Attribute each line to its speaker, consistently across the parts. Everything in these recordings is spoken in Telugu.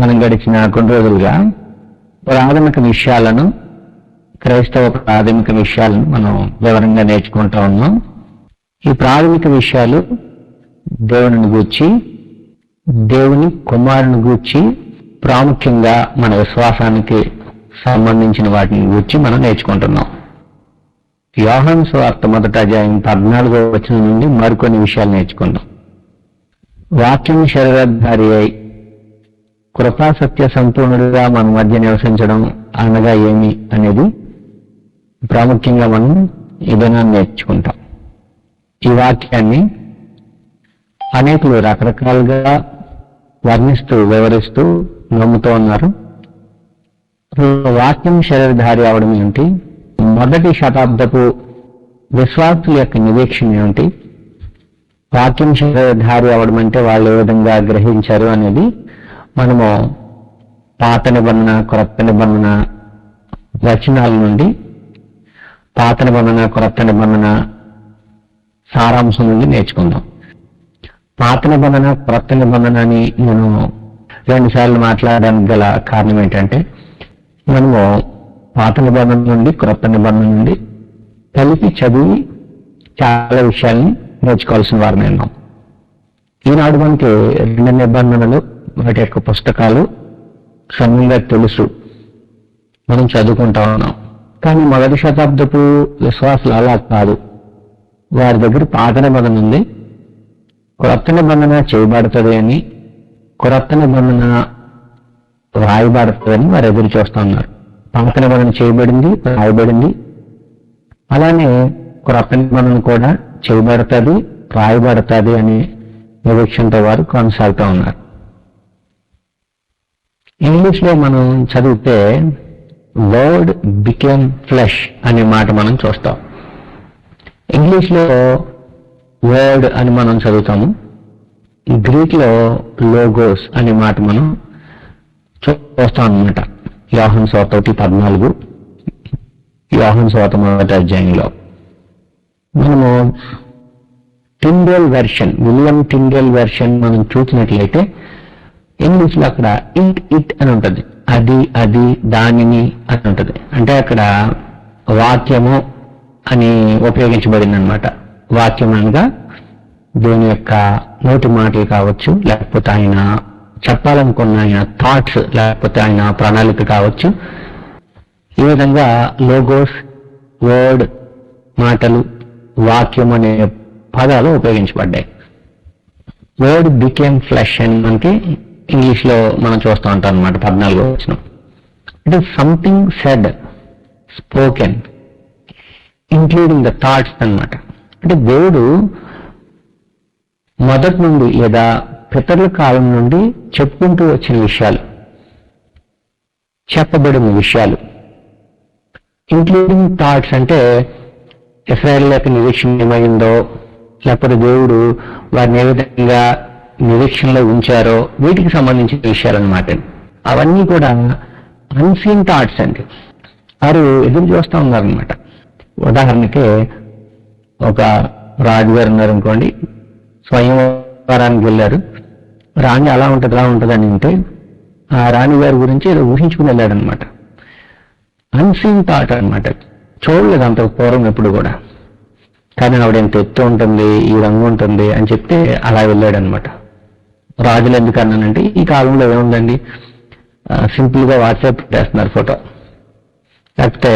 Speaker 1: మనం గడిచిన కొన్ని రోజులుగా ప్రాథమిక విషయాలను, క్రైస్తవ ప్రాథమిక విషయాలను మనం వివరంగా నేర్చుకుంటా ఉన్నాం. ఈ ప్రాథమిక విషయాలు దేవుని గూర్చి, దేవుని కుమారుని గూర్చి, ప్రాముఖ్యంగా మన విశ్వాసానికి సంబంధించిన వాటిని గూర్చి మనం నేర్చుకుంటున్నాం. యోహాను సువార్త 1:14 నుండి మరికొన్ని విషయాలు నేర్చుకుందాం. వాక్యం శరీరధారి అయి కృపాసత్య సంపూర్ణుడిగా మన మధ్య నివసించడం అనగా ఏమి అనేది ప్రాముఖ్యంగా మనం ఈ దినాన్ని నేర్చుకుంటాం. ఈ వాక్యాన్ని అనేకులు రకరకాలుగా వర్ణిస్తూ, వివరిస్తూ నమ్ముతూ ఉన్నారు. వాక్యం శరీరధారి అవడం ఏంటి, మొదటి శతాబ్దపు విశ్వాసుల యొక్క నిరీక్షణ ఏమిటి, వాక్యం శరీరధారి అవడం అంటే వాళ్ళు ఏ విధంగా గ్రహించారు అనేది మనము పాత నిబంధన, క్రొత్త నిబంధన వచనాల నుండి, పాత నిబంధన, క్రొత్త నిబంధన సారాంశం నుండి నేర్చుకుందాం. పాత నిబంధన, క్రొత్త నిబంధన అని నేను 2 సార్లు మాట్లాడడానికి గల కారణం ఏంటంటే, మనము పాత నిబంధన నుండి, క్రొత్త నిబంధన నుండి కలిపి చదివి చాలా విషయాల్ని నేర్చుకోవాల్సిన వారిని ఉన్నాం. ఈనాడు మనకి 2 నిబంధనలు, వాటి యొక్క పుస్తకాలు సమయంగా తెలుసు, మనం చదువుకుంటా ఉన్నాం. కానీ మొదటి శతాబ్దపు విశ్వాసులు అలా కాదు. వారి దగ్గర పాత నిబంధన ఉంది, క్రొత్త నిబంధన చేయబడుతుంది అని, క్రొత్త నిబంధన రాయబడుతుందని వారు ఎదురు చూస్తూ ఉన్నారు. పాత నిబంధన చేయబడింది, రాయబడింది, అలానే క్రొత్త నిబంధన కూడా చేయబడుతుంది, రాయబడుతుంది అనే నిరీక్షణతో వారు కొనసాగుతూ ఉన్నారు. ఇంగ్లీష్లో మనం చదివితే వర్డ్ బికేమ్ ఫ్లెష్ అనే మాట మనం చూస్తాం. ఇంగ్లీష్లో వర్డ్ అని మనం చదువుతాము, గ్రీక్లో లోగోస్ అనే మాట మనం చూస్తాం అన్నమాట. యోహాను సువార్త 1:14, యోహాను సువార్త 1వ మనము Tyndale version, William Tyndale version మనం చూసినట్లయితే ఇంగ్లీష్లో అక్కడ ఇట్ అని ఉంటుంది, అది దానిని అని ఉంటుంది. అంటే అక్కడ వాక్యము అని ఉపయోగించబడింది అనమాట. వాక్యం అనగా దేవుని యొక్క నోటి మాటలు కావచ్చు, లేకపోతే ఆయన చెప్పాలనుకున్న ఆయన థాట్స్, లేకపోతే ఆయన ప్రణాళిక కావచ్చు. ఈ విధంగా లోగోస్, వర్డ్, మాటలు, వాక్యం అనే పదాలు ఉపయోగించబడ్డాయి. వర్డ్ బికేమ్ ఫ్లెష్ అని మనకి ఇంగ్లీష్లో మనం చూస్తూ ఉంటాం అనమాట. 14వ వచనం అంటే something said, spoken, including the thoughts అన్నమాట. అంటే దేవుడు మొదటి నుండి లేదా పితరుల కాలం నుండి చెప్పుకుంటూ వచ్చిన విషయాలు, చెప్పబడిన విషయాలు, ఇంక్లూడింగ్ థాట్స్ అంటే ఇశ్రాయేల్ యొక్క నిరీక్షణ ఏమైందో, లేకపోతే దేవుడు వారిని ఏ విధంగా నిరీక్షణలో ఉంచారో వీటికి సంబంధించిన విషయాలు అన్నమాట. అవన్నీ కూడా అన్సీన్ థాట్స్ అండి. వారు ఎదురు చూస్తూ ఉన్నారనమాట. ఉదాహరణకి ఒక రాజుగారు ఉన్నారనుకోండి, స్వయంవరానికి వెళ్ళారు. రాణి అలా ఉంటుంది అని అంటే ఆ రాణి గారి గురించి ఏదో ఊహించుకుని వెళ్ళాడనమాట. అన్సీన్ థాట్ అనమాట. చూడలేదు అంత పూర్వం ఎప్పుడు కూడా. కానీ ఆవిడ ఎంత ఎత్తు ఉంటుంది, ఈ రంగు ఉంటుంది అని చెప్తే అలా వెళ్ళాడనమాట. రాజులు ఎందుకు అన్నానంటే, ఈ కాలంలో ఏముందండి, సింపుల్గా వాట్సాప్ పెట్టేస్తున్నారు ఫోటో, లేకపోతే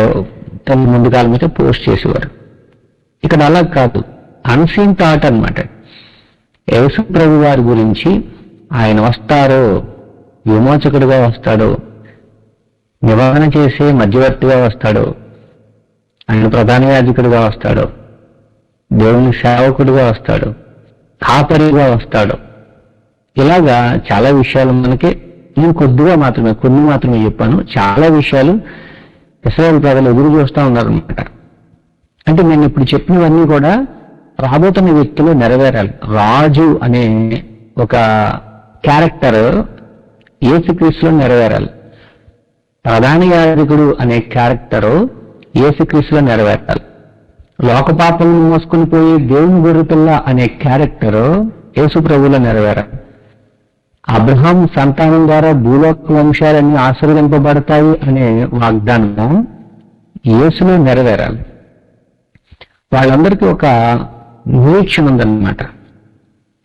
Speaker 1: ముందు కాలం అయితే పోస్ట్ చేసేవారు. ఇక్కడ అలా కాదు, అన్సీన్ థాట్ అనమాట. యేసు ప్రభు వారి గురించి ఆయన వస్తారో, విమోచకుడిగా వస్తాడో, నివారణ చేసే మధ్యవర్తిగా వస్తాడో, ఆయన ప్రధాన యాజకుడిగా వస్తాడో, దేవుని సేవకుడిగా వస్తాడు, కాపరిగా వస్తాడు. ఇలాగా చాలా విషయాలు మనకి, నేను కొన్ని మాత్రమే చెప్పాను. చాలా విషయాలు ఇశ్రాయేలు ప్రజలు ఎదురు చూస్తూ ఉన్నారనమాట. అంటే నేను ఇప్పుడు చెప్పినవన్నీ కూడా రాబోతున్న వ్యక్తులు నెరవేరాలి. రాజు అనే ఒక క్యారెక్టర్ యేసుక్రీస్తులో నెరవేరాలి. ప్రధాన యాజకుడు అనే క్యారెక్టరు యేసుక్రీస్తులో నెరవేరాలి. లోకపాపలను మోసుకుని పోయి దేవుని గొర్రెపిల్ల అనే క్యారెక్టరు యేసు ప్రభువులో నెరవేరాలి. అబ్రహాం సంతానం ద్వారా భూలోక వంశాలన్నీ ఆశీర్వదింపబడతాయి అనే వాగ్దానము యేసులో నెరవేరాలి. వాళ్ళందరికీ ఒక నిరీక్షణ ఉందన్నమాట.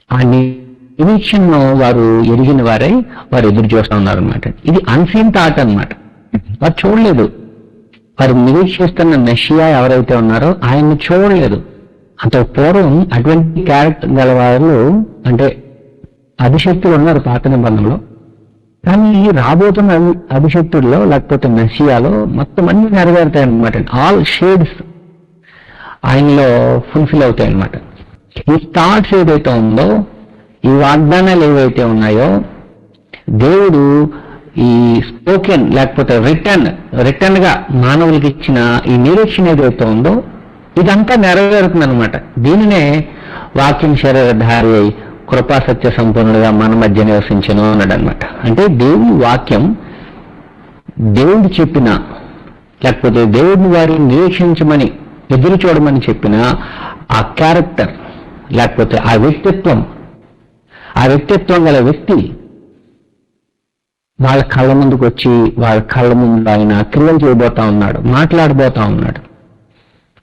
Speaker 1: ఆ నిరీక్షణను వారు ఎరిగిన వారై వారు ఎదురు చూస్తూ ఉన్నారనమాట. ఇది అన్సీన్ థాట్ అనమాట. వారు చూడలేదు. వారు నిరీక్షిస్తున్న మెషియా ఎవరైతే ఉన్నారో ఆయన్ని చూడలేదు. అంత పూర్వం అటువంటి క్యారెక్టర్ గల వారు అంటే అభిషక్తులు ఉన్నారు పాత నిబంధనలో. కానీ రాబోతున్న అభిషక్తుల్లో లేకపోతే మెస్సియాలో మొత్తం అన్ని నెరవేరుతాయి అనమాట. ఆల్ షేడ్స్ ఆయనలో ఫుల్ఫిల్ అవుతాయి అనమాట. ఈ థాట్స్ ఏదైతే ఉందో, ఈ వాగ్దానాలు ఏవైతే ఉన్నాయో, దేవుడు ఈ స్పోకెన్ లేకపోతే రిటర్న్ గా మానవులకి ఇచ్చిన ఈ నిరీక్షణ ఏదైతే ఉందో ఇదంతా నెరవేరుతుంది అనమాట. దీనినే వాక్యం శరీరధారి అయి కృపా సత్య సంపూర్ణుడుగా మన మధ్య నివసించను అన్నాడు అనమాట. అంటే దేవుని వాక్యం దేవుడు చెప్పిన లేకపోతే దేవుడిని వారిని నిరీక్షించమని ఎదురు చూడమని చెప్పిన ఆ క్యారెక్టర్ లేకపోతే ఆ వ్యక్తిత్వం గల వ్యక్తి వాళ్ళ కళ్ళ ముందుకు వచ్చి వాళ్ళ కళ్ళ ముందు ఆయన క్రియలు చేయబోతా ఉన్నాడు, మాట్లాడబోతా ఉన్నాడు.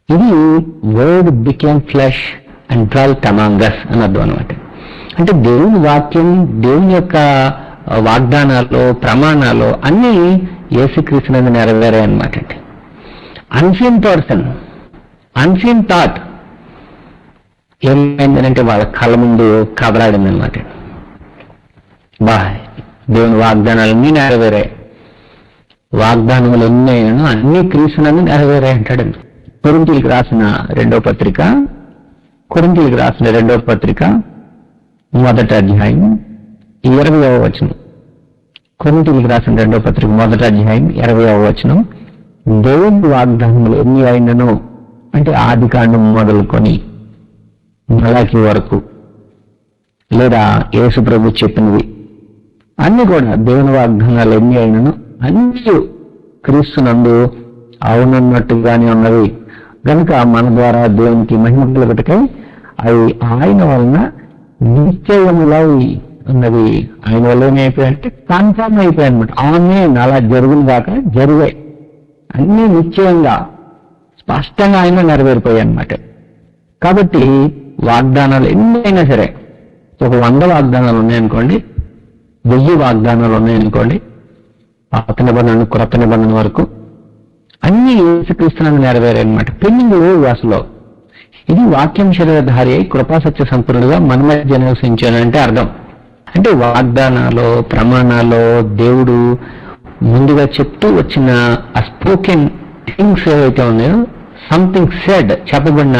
Speaker 1: ఇది word became flesh and dwelt among us అని అర్థం అనమాట. అంటే దేవుని వాక్యం, దేవుని యొక్క వాగ్దానాలు, ప్రమాణాలు అన్నీ యేసుక్రీస్తునందు నెరవేరాయి అనమాట. అన్సీన్ పర్సన్, అన్సీన్ థాట్ ఏమైందనంటే వాళ్ళ కళ్ళ ముందు కదలాడింది అనమాట. దేవుని వాగ్దానాలన్నీ నెరవేరాయి. వాగ్దానములు ఎన్నైనా అన్ని క్రీస్తునందు నెరవేరాయి అంటాడండి. కొరింథీయులకు రాసిన రెండవ పత్రిక మొదటి అధ్యాయం 20వ వచనం. కొరింథీయులకు రాసిన రెండవ పత్రిక మొదటి అధ్యాయం 20వ వచనం. దేవుని వాగ్దానములు ఎన్ని అయినను అంటే ఆది కాండం మొదలుకొని మలాకి వరకు లేదా యేసు ప్రభు చెప్పినవి అన్ని కూడా దేవుని వాగ్దానాలు ఎన్ని అయినను అన్ని క్రీస్తునందు అవునన్నట్టుగానే ఉన్నవి కనుక మన ద్వారా దేవునికి మహిమ కలుగుటకై అవి ఆయన వలన నిశ్చయములై ఉన్నది. ఆయన వల్ల ఏమైపోయాయంటే కన్ఫర్మ్ అయిపోయాయి అనమాట. ఆమె అలా జరుగును దాకా జరిగాయి, అన్ని నిశ్చయంగా స్పష్టంగా ఆయన నెరవేరిపోయాయి అన్నమాట. కాబట్టి వాగ్దానాలు ఎన్ని అయినా సరే, ఒక 100 వాగ్దానాలు ఉన్నాయనుకోండి, 1000 వాగ్దానాలు ఉన్నాయనుకోండి, పాత నిబంధన క్రొత్త నిబంధన వరకు అన్ని యేసుక్రీస్తునందు నెరవేరాయి అన్నమాట. పెండింగ్ లేవు అసలు. ఇది వాక్యం శరీరధారి అయి కృపా సత్య సంపూర్ణుడుగా మన మధ్య నివసించానంటే అర్థం. అంటే వాగ్దానాలు, ప్రమాణాలు దేవుడు ముందుగా చెప్తూ వచ్చిన ఆ స్పోకెన్ థింగ్స్ ఏవైతే ఉన్నాయో, సంథింగ్ సెడ్ చెప్పబడిన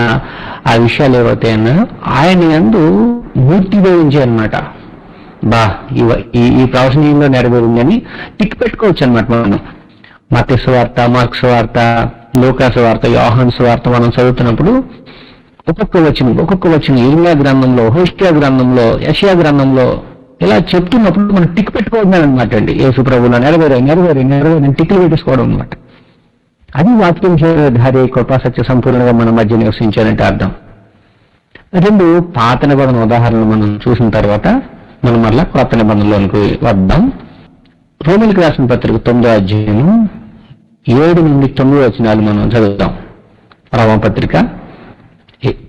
Speaker 1: ఆ విషయాలు ఏవైతే ఉన్నాయో ఆయన యందు మూర్తిభవించాయి అనమాట. ఈ ప్రవచనీయంలో నెరవేరిందని టిక్ పెట్టుకోవచ్చు అనమాట. మనం మత్తయి సువార్త, మార్కు సువార్త, లూకా సువార్త, యోహాను సువార్త మనం చదువుతున్నప్పుడు ఒక్కొక్క వచనం ఇర్మియా గ్రంథంలో, హోషేయ గ్రంథంలో, యెషయా గ్రంథంలో ఇలా చెప్తున్నప్పుడు మనం టిక్ పెట్టుకోవడం అనమాట అండి. యేసు ప్రభువులో నెరవేరే టిక్లు పెట్టేసుకోవడం అనమాట. అది వాక్యం శరీరధారి కృపా సత్య సంపూర్ణంగా మన మధ్య నివసించాలంటే అర్థం. 2 పాత నిబంధన ఉదాహరణలు మనం చూసిన తర్వాత మనం మళ్ళా కొత్త నిబంధనలోనికి వద్దాం. రోమీయులకు రాసిన పత్రిక 9వ అధ్యాయం 7 నుండి 9 వచనాలు మనం చదువుతాం. రోమపత్రిక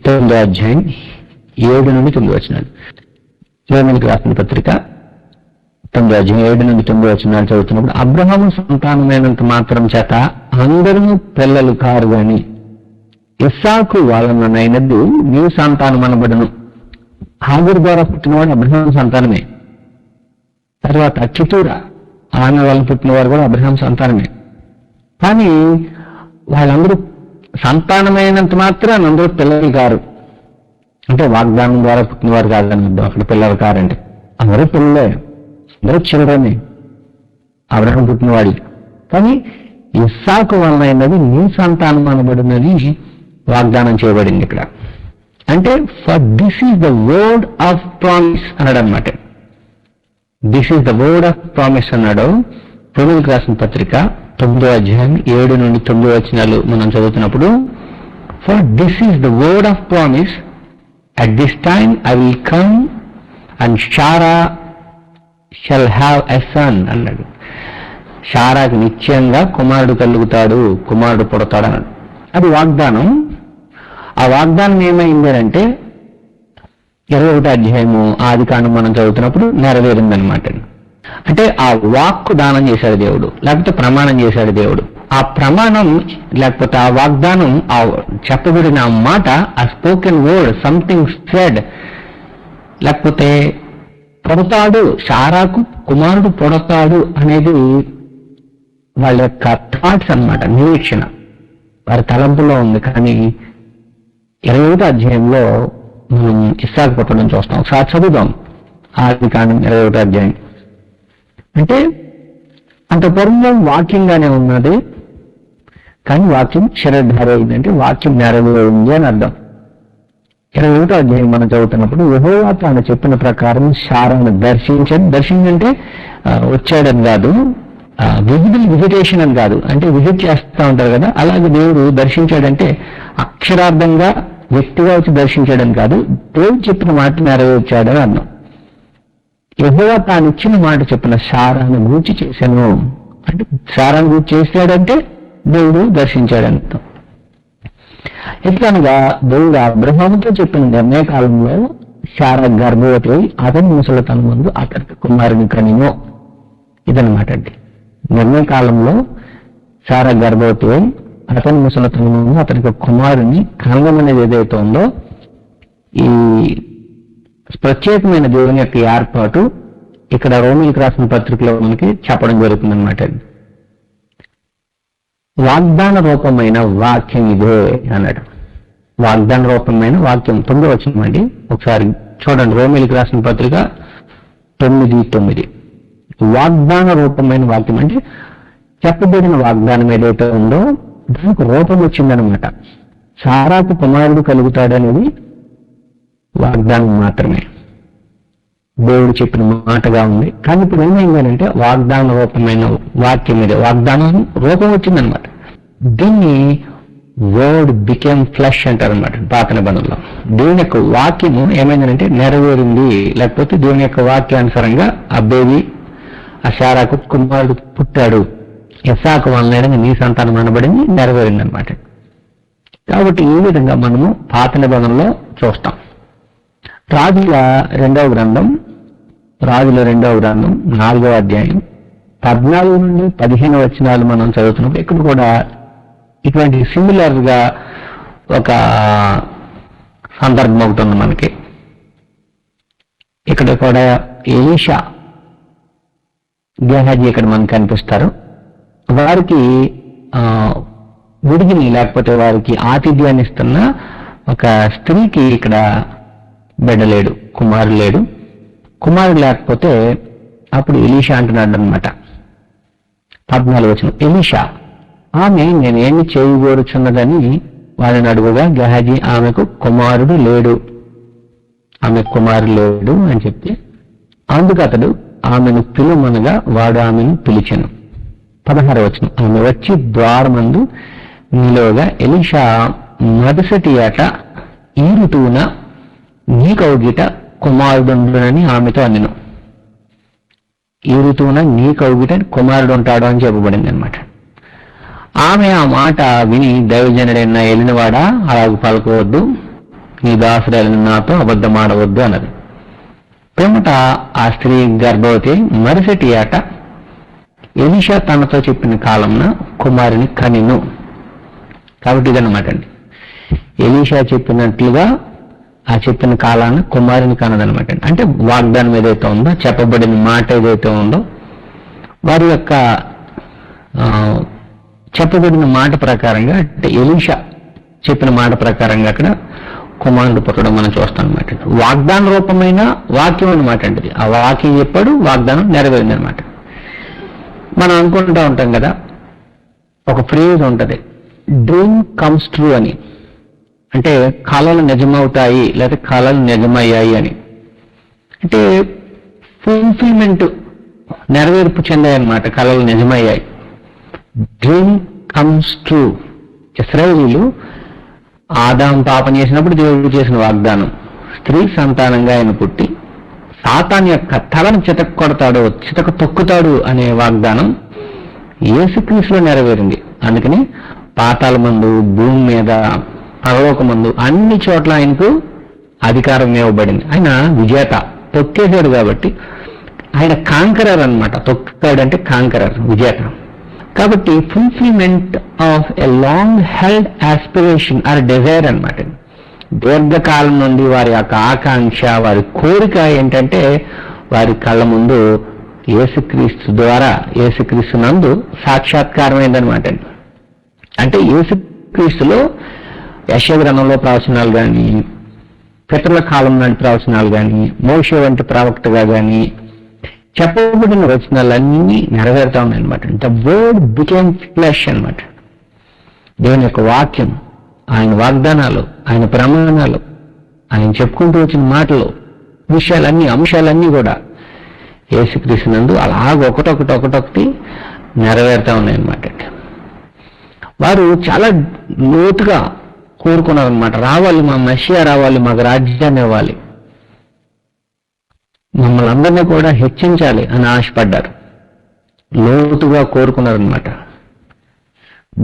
Speaker 1: 9వ అధ్యాయం 7 నుండి 9 వచనాలు. రోమీయులకు రాసిన పత్రిక 9వ అధ్యాయం 7 నుండి 9 వచనాలు చదువుతున్నప్పుడు, అబ్రహాము సంతానమైనంత మాత్రం చేత అందరూ పిల్లలు కారు గాని ఇస్సాకు వాళ్ళనైనది నీవు సంతానం అనబడును. హాగరు ద్వారా పుట్టినవాడు అబ్రహాం సంతానమే. తర్వాత కెతూరా ఆమె వాళ్ళు పుట్టినవారు కూడా అబ్రహాం సంతానమే. కానీ వాళ్ళందరూ సంతానమైనంత మాత్రం అందరూ పిల్లలు కారు. అంటే వాగ్దానం ద్వారా పుట్టినవారు కాదని అక్కడ పిల్లలు కారంటే అందరూ పిల్లలే, అందరూ చిల్డ్రనే అబ్రహాం పుట్టినవాడి. కానీ ఇస్సాకు వలన అయినది నీ సంతానం అనబడినది వాగ్దానం చేయబడింది ఇక్కడ. అంటే for this is the word of promise అన్నాడు అనమాట. This is the word of promise అన్నాడు. రోమీయులకు రాసిన పత్రిక 9వ అధ్యాయం 7 నుండి 9 వచనాలు మనం చదువుతున్నప్పుడు, for this is the word of promise, at this time I will come and Sarah shall have a son అన్నాడు. శారాకు నిశ్చయంగా కుమారుడు కలుగుతాడు, కుమారుడు పుడతాడు అన్నాడు. అది వాగ్దానం. ఆ వాగ్దానం ఏమైంది అంటే 21వ అధ్యాయము ఆదికాండం మనం చదువుతున్నప్పుడు నెరవేరిందనమాట. అంటే ఆ వాక్కు దానం చేశాడు దేవుడు, లేకపోతే ప్రమాణం చేశాడు దేవుడు. ఆ ప్రమాణం లేకపోతే ఆ వాగ్దానం, ఆ చెప్పబడిన ఆ మాట, ఆ స్పోకెన్ వర్డ్, సంథింగ్ సెడ్, లేకపోతే పుడతాడు, శారాకు కుమారుడు పుడతాడు అనేది వాళ్ళ యొక్క థాట్స్ అన్నమాట, నిరీక్షణ వారి తలంపులో ఉంది. కానీ 21వ అధ్యాయంలో మనం ఇస్సాకు పుట్టడం చూస్తాం. ఒకసారి చదువుదాం ఆదికాండం 21వ అధ్యాయం. అంటే అంత పూర్వం వాక్యంగానే ఉన్నది, కానీ వాక్యం శరీరధారి అయిందంటే వాక్యం నెరవేరింది అని అర్థం. 21వ అధ్యాయం మనం చదువుతున్నప్పుడు యెహోవా తాను చెప్పిన ప్రకారం శారాను దర్శించాడు. దర్శించంటే వచ్చాడని కాదు, విజిటేషన్ అని కాదు, అంటే విజిట్ చేస్తూ ఉంటారు కదా, అలాగే దేవుడు దర్శించాడంటే అక్షరార్థంగా వ్యక్తిగా వచ్చి దర్శించాడని కాదు, దేవుడు చెప్పిన మాట నెరవేర్చాడని అర్థం. యెహోవా తాను ఇచ్చిన మాట చెప్పిన శారాను గూర్చి చేశాను అంటే శారాను గూర్చి చేశాడంటే దేవుడు దర్శించాడంట. ఎట్లనగా దేవుడు అబ్రహాముతో చెప్పిన నిర్ణయకాలంలో శారా గర్భవతి అతని ముసలితన ముందు అతనికి కుమారుని కనినో, ఇదనమాట అండి. నిర్ణయకాలంలో శారా గర్భవతి అతని ముసలితన ముందు అతనికి కుమారుని కనడం అనేది ఏదైతే ఉందో, ఈ ప్రత్యేకమైన దేవుని యొక్క ఏర్పాటు ఇక్కడ రోమీయులకు రాసిన పత్రికలో మనకి చెప్పడం జరుగుతుందన్నమాట. వాగ్దాన రూపమైన వాక్యం ఇదే అన్నాడు. వాగ్దాన రూపమైన వాక్యం 9వ వచనం అండి, ఒకసారి చూడండి. రోమీయులకు రాసిన పత్రిక 9:9. వాగ్దాన రూపమైన వాక్యం అంటే చెప్పబడిన వాగ్దానం ఏదైతే ఉందో దానికి రూపం వచ్చిందనమాట. శారాకు కుమారుడు కలుగుతాడనేది వాగ్దానం మాత్రమే, దేవుడు చెప్పిన మాటగా ఉంది. కానీ ఇప్పుడు ఏమైందంటే వాగ్దాన రూపమైన వాక్యం మీద వాగ్దానం రూపం వచ్చిందనమాట. దీన్ని వర్డ్ బికేమ్ ఫ్లెష్ అంటారనమాట పాత నిబంధనలో. దేవుని యొక్క వాక్యము ఏమైందంటే నెరవేరింది, లేకపోతే దేవుని యొక్క వాక్యానుసారంగా ఆ బేబీ ఆ శారాకు కుమారుడు పుట్టాడు, ఇస్సాకు వలన నీ సంతానం అనబడింది, నెరవేరింది అనమాట. కాబట్టి ఈ విధంగా మనము పాత నిబంధనలో చూస్తాం. రాజుల రెండవ గ్రంథం 4వ అధ్యాయం 14 నుండి 15 వచనాలు మనం చదువుతున్నప్పుడు ఇక్కడ కూడా ఇటువంటి సిమిలర్ గా ఒక సందర్భం అవుతుంది మనకి. ఇక్కడ కూడా ఎలీషా, గెహాజీ ఇక్కడ మనకు కనిపిస్తారు. వారికి విడిగిని లేకపోతే వారికి ఆతిథ్యాన్ని ఇస్తున్న ఒక స్త్రీకి ఇక్కడ బిడ్డ లేడు, కుమారుడు లేడు. కుమారుడు లేకపోతే అప్పుడు ఎలీషా అంటున్నాడు అనమాట. 14వ వచనం. ఎలీషా ఆమె నేను ఏమి చేయగోరుచున్నదని వారిని అడుగుగా గెహాజీ ఆమెకు కుమారుడు లేడు అని చెప్తే అందుకు అతడు ఆమెను పిలుమనగా వాడు ఆమెను పిలిచెను. 16వ వచనం. ఆమె వచ్చి ద్వారమందు నిలువగా ఎలీషా మొదటి ఏట ఈ ఋతువున నీ కౌగిట కుమారుడుండునని ఆమెతో అనెను. ఈ ఋతువున నీ కౌగిట కుమారుడు ఉంటాడు అని చెప్పబడింది అనమాట. ఆమె ఆ మాట విని దైవజనుడైన ఎలినవాడా అలాగ పలకవద్దు, నీ దాసుడైన నాతో అబద్ధమాడవద్దు అన్నది. పిమ్మట ఆ స్త్రీ గర్భవతి మరుసటి ఏట ఎలీషా తనతో చెప్పిన కాలంన కుమారుని కనిను. కాబట్టి ఇదన్నమాట అండి, ఎలీషా చెప్పినట్లుగా ఆ చెప్పిన కాలాన్ని కుమారుని కనదనమాట. అంటే వాగ్దానం ఏదైతే ఉందో, చెప్పబడిన మాట ఏదైతే ఉందో, వారి యొక్క చెప్పబడిన మాట ప్రకారంగా, అంటే ఎలీషా చెప్పిన మాట ప్రకారంగా అక్కడ కుమారుడు పుట్టడం మనం చూస్తాం అనమాట. వాగ్దాన రూపమైన వాక్యం అనమాట అండి. ఆ వాక్యం చెప్పాడు, వాగ్దానం నెరవేరింది అనమాట. మనం అనుకుంటూ ఉంటాం కదా, ఒక ఫ్రేజ్ ఉంటుంది, డ్రీమ్ కమ్స్ ట్రూ అని. అంటే కళలు నిజమవుతాయి లేదా కళలు నిజమయ్యాయి అని. అంటే ఫుల్ఫిల్మెంట్, నెరవేర్పు చెందాయి అన్నమాట, కళలు నిజమయ్యాయి. Dream comes true. ఇశ్రాయేలీలు ఆదాము పాపం చేసినప్పుడు దేవుడు చేసిన వాగ్దానం, స్త్రీ సంతానంగా ఆయన పుట్టి సాతాన్ యొక్క తలను చితక కొడతాడు, చితక తొక్కుతాడు అనే వాగ్దానం యేసుక్రీస్తులో నెరవేరింది. అందుకని పాతాళమందు, భూమి మీద, పరలోకమందు అన్ని చోట్ల ఆయనకు అధికారం ఇవ్వబడింది. ఆయన విజేత, తొక్కేశాడు కాబట్టి ఆయన కాంకరర్ అన్నమాట. తొక్కాడు అంటే కాంకరర్, విజేత. కాబట్టి fulfilment of a long held aspiration or desire అన్నమాట. దీర్ఘకాలం నుండి వారి యొక్క ఆకాంక్ష, వారి కోరిక ఏంటంటే వారి కళ్ళ ముందు యేసుక్రీస్తు ద్వారా, యేసుక్రీస్తు నందు సాక్షాత్కారమైందనమాట. అంటే యేసుక్రీస్తులో యెషయా గ్రంథంలో ప్రవచనాలు కానీ, పితరుల కాలం నాటి ప్రవచనాలు కానీ, మోషే వంటి ప్రవక్తగా కానీ చెప్పబడిన వచనాలన్నీ నెరవేరుతా ఉన్నాయన్నమాట. ద వర్డ్ బికేమ్ ఫ్లెష్ అన్నమాట. దేవుని యొక్క వాక్యం, ఆయన వాగ్దానాలు, ఆయన ప్రమాణాలు, ఆయన చెప్పుకుంటూ వచ్చిన మాటలు, విషయాలన్నీ, అంశాలన్నీ కూడా యేసుక్రీస్తు నందు అలాగ ఒకటొకటి నెరవేరుతా ఉన్నాయన్నమాట. వారు చాలా లోతుగా కోరుకున్నారనమాట. రావాలి, మా మెస్సియా రావాలి, మాకు రాజ్యాన్ని ఇవ్వాలి, మమ్మల్ని అందరినీ కూడా హెచ్చించాలి అని ఆశపడ్డారు. లోతుగా కోరుకున్నారనమాట.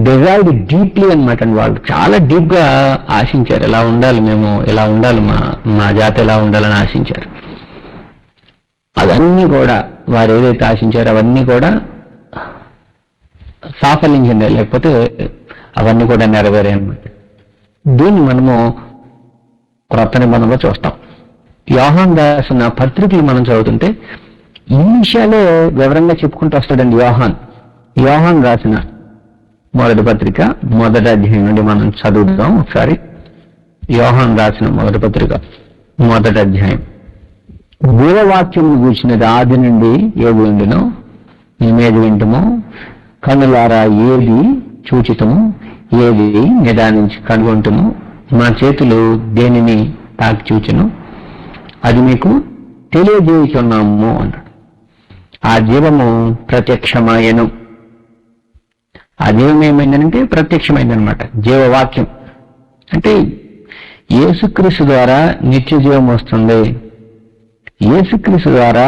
Speaker 1: డిజైర్డ్ డీప్లీ అనమాట. వాళ్ళు చాలా డీప్ గా ఆశించారు. ఎలా ఉండాలి, మేము ఎలా ఉండాలి, మా జాతి ఎలా ఉండాలని ఆశించారు. అవన్నీ కూడా వారు ఏదైతే ఆశించారో అవన్నీ కూడా సాఫల్యించింది, లేకపోతే అవన్నీ కూడా నెరవేరాయి అన్నమాట. దీన్ని మనము క్రొత్త నిబంధనలో చూస్తాం. యోహాన్ రాసిన పత్రికలు మనం చదువుతుంటే ఈ విషయాలే వివరంగా చెప్పుకుంటూ వస్తాడండి యోహాన్ రాసిన మొదటి పత్రిక 1వ అధ్యాయం నుండి మనం చదువుతాం ఒకసారి. యోహాన్ రాసిన మొదటి పత్రిక 1వ అధ్యాయం. జీవవాక్యం గూర్చినది ఆది నుండి ఏది ఉండినో మేమేది వింటమో, కన్నులారా ఏది చూచితము, ఏది నిదానించి కనుగొంటము, మా చేతులు దేనిని తాకి చూచును, అది మీకు తెలియజేయుచున్నాము అన్నాడు. ఆ జీవము ప్రత్యక్షమాయను. ఆ జీవం ఏమైందనంటే ప్రత్యక్షమైందనమాట. జీవవాక్యం అంటే యేసుక్రీస్తు ద్వారా నిత్య జీవం వస్తుంది. యేసుక్రీస్తు ద్వారా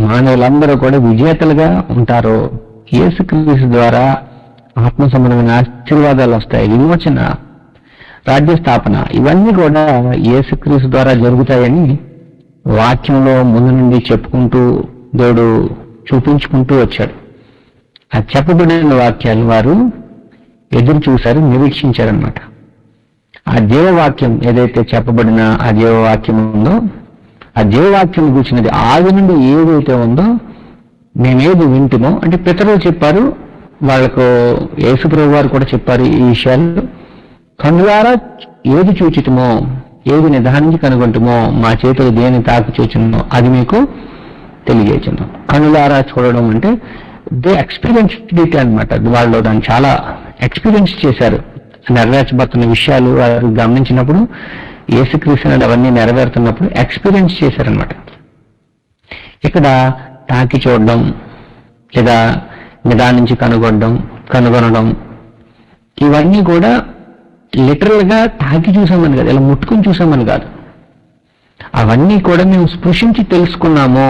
Speaker 1: మానవులందరూ కూడా విజేతలుగా ఉంటారు. యేసుక్రీస్తు ద్వారా ఆత్మ సంబంధమైన ఆశీర్వాదాలు వస్తాయి, విమోచన, రాజ్య స్థాపన, ఇవన్నీ కూడా యేసుక్రీస్తు ద్వారా జరుగుతాయని వాక్యంలో ముందు నుండి చెప్పుకుంటూ దేవుడు చూపించుకుంటూ వచ్చాడు. ఆ చెప్పబడిన వాక్యాలు వారు ఎదురు చూశారు, నిరీక్షించారనమాట. ఆ జీవవాక్యం ఏదైతే చెప్పబడిన ఆ జీవవాక్యం ఉందో, ఆ జీవవాక్యం కూర్చున్నది ఆది నుండి ఏదైతే ఉందో మేమేది వింటుమో, అంటే పితరులు చెప్పారు, వాళ్ళకు యేసుప్రభు వారు కూడా చెప్పారు ఈ విషయాలు. కన్నులారా ఏది చూచిటమో, ఏది నిదానించి కనుగొంటుమో, మా చేతులు దేని తాకి చూచున్నో అది మీకు తెలియజేయచును. కన్నులారా చూడడం అంటే దే ఎక్స్పీరియన్స్ ఇట్ అనమాట. వాళ్ళు దాన్ని చాలా ఎక్స్పీరియన్స్ చేశారు. నెరవేర్చబడుతున్న విషయాలు వారు గమనించినప్పుడు, యేసుక్రీస్తు అవన్నీ నెరవేరుతున్నప్పుడు ఎక్స్పీరియన్స్ చేశారనమాట. ఇక్కడ తాకి చూడడం లేదా నిదానించి కనుగొనడం ఇవన్నీ కూడా లిటరల్ గా తాకి చూసామని కాదు, ఇలా ముట్టుకుని చూసామని కాదు. అవన్నీ కూడా మేము స్పృశించి తెలుసుకున్నాము,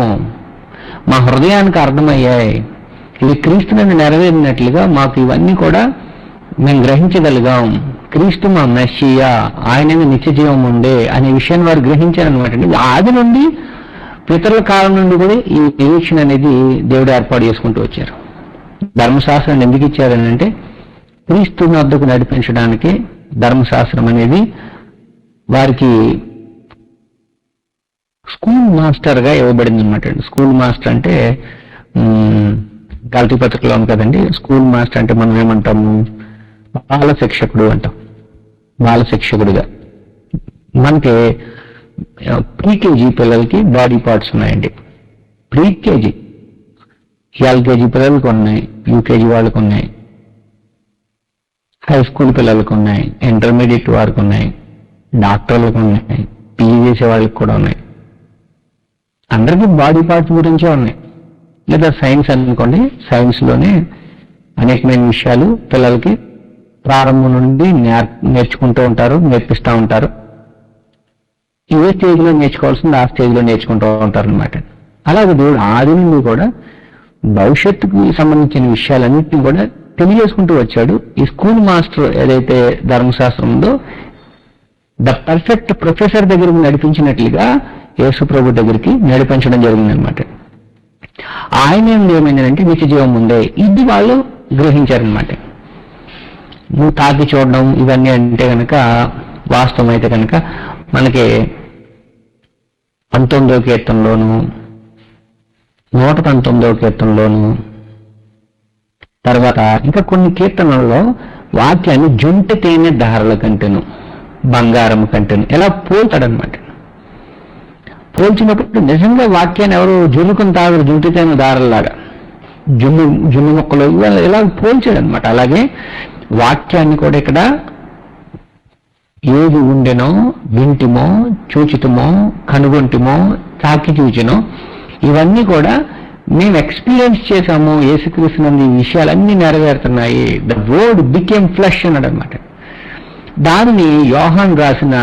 Speaker 1: మా హృదయానికి అర్థమయ్యాయి, ఇది క్రీస్తుని నెరవేరినట్లుగా మాకు ఇవన్నీ కూడా మేము గ్రహించగలిగాం. క్రీస్తు మా మెస్సియా, ఆయన నిత్య జీవం ఉండే అనే విషయాన్ని వారు గ్రహించారనమాట. ఆది నుండి పితరుల కాలం నుండి కూడా ఈ నిరీక్షణ అనేది దేవుడు ఏర్పాటు చేసుకుంటూ వచ్చారు. ధర్మశాస్త్రాన్ని ఎందుకు ఇచ్చారని అంటే క్రీస్తుని వద్దకు నడిపించడానికి ధర్మశాస్త్రం అనేది వారికి స్కూల్ మాస్టర్ గా ఇవ్వబడింది అనమాట. స్కూల్ మాస్టర్ అంటే గల్తీ పత్రికలో ఉంది కదండి. స్కూల్ మాస్టర్ అంటే మనం ఏమంటాము, బాల శిక్షకుడు అంటాం. బాల శిక్షకుడిగా మనకి ప్రీకేజీ పిల్లలకి బాడీ పార్ట్స్ ఉన్నాయండి. ప్రీకేజీ ఎల్కేజీ పిల్లలకు ఉన్నాయి, యూకేజీ వాళ్ళకు ఉన్నాయి, హై స్కూల్ పిల్లలకు ఉన్నాయి, ఇంటర్మీడియట్ వారికి ఉన్నాయి, డాక్టర్లకు ఉన్నాయి, పీజీ చేసే వాళ్ళకి కూడా ఉన్నాయి. అందరికీ బాడీ పార్ట్స్ గురించే ఉన్నాయి. లేదా సైన్స్ అనుకోండి, సైన్స్ లోనే అనేకమైన విషయాలు పిల్లలకి ప్రారంభం నుండి నేర్చుకుంటూ ఉంటారు, నేర్పిస్తూ ఉంటారు. ఏ స్టేజ్లో నేర్చుకోవాల్సింది ఆ స్టేజ్లో నేర్చుకుంటూ ఉంటారు అనమాట. అలాగే దేవుడు ఆది నుండి కూడా భవిష్యత్తుకు సంబంధించిన విషయాలన్నింటినీ కూడా తెలియజేసుకుంటూ వచ్చాడు. ఈ స్కూల్ మాస్టర్ ఏదైతే ధర్మశాస్త్రం ఉందో ద పర్ఫెక్ట్ ప్రొఫెసర్ దగ్గరికి నడిపించినట్లుగా యేసు ప్రభు దగ్గరికి నడిపించడం జరిగిందనమాట. ఆయన ఏమైందంటే నిత్య జీవం ఉందే, ఇది వాళ్ళు గ్రహించారనమాట. నువ్వు తాకి చూడడం ఇవన్నీ అంటే కనుక వాస్తవం అయితే కనుక మనకి 19వ కీర్తనలోను 119వ కీర్తనలోను తర్వాత ఇంకా కొన్ని కీర్తనల్లో వాక్యాన్ని జుంట తేనె దారుల కంటేను బంగారం కంటేను ఎలా పోల్తాడనమాట. పోల్చినప్పుడు నిజంగా వాక్యాన్ని ఎవరు జున్నుకుని తాగరు, జుంటి తేనె దారల్లాగా జున్ను మొక్కలు ఇలా పోల్చాడనమాట. అలాగే వాక్యాన్ని కూడా ఇక్కడ ఏది ఉండెనో వింటిమో చూచితమో కనుగొంటిమో తాకి చూచినో ఇవన్నీ కూడా మేము ఎక్స్పీరియన్స్ చేశాము. యేసుక్రీస్తునందు ఈ విషయాలన్నీ నెరవేరుతున్నాయి. ద వర్డ్ బికేమ్ ఫ్లెష్ అన్నాడు అనమాట. దానిని యోహాన్ రాసిన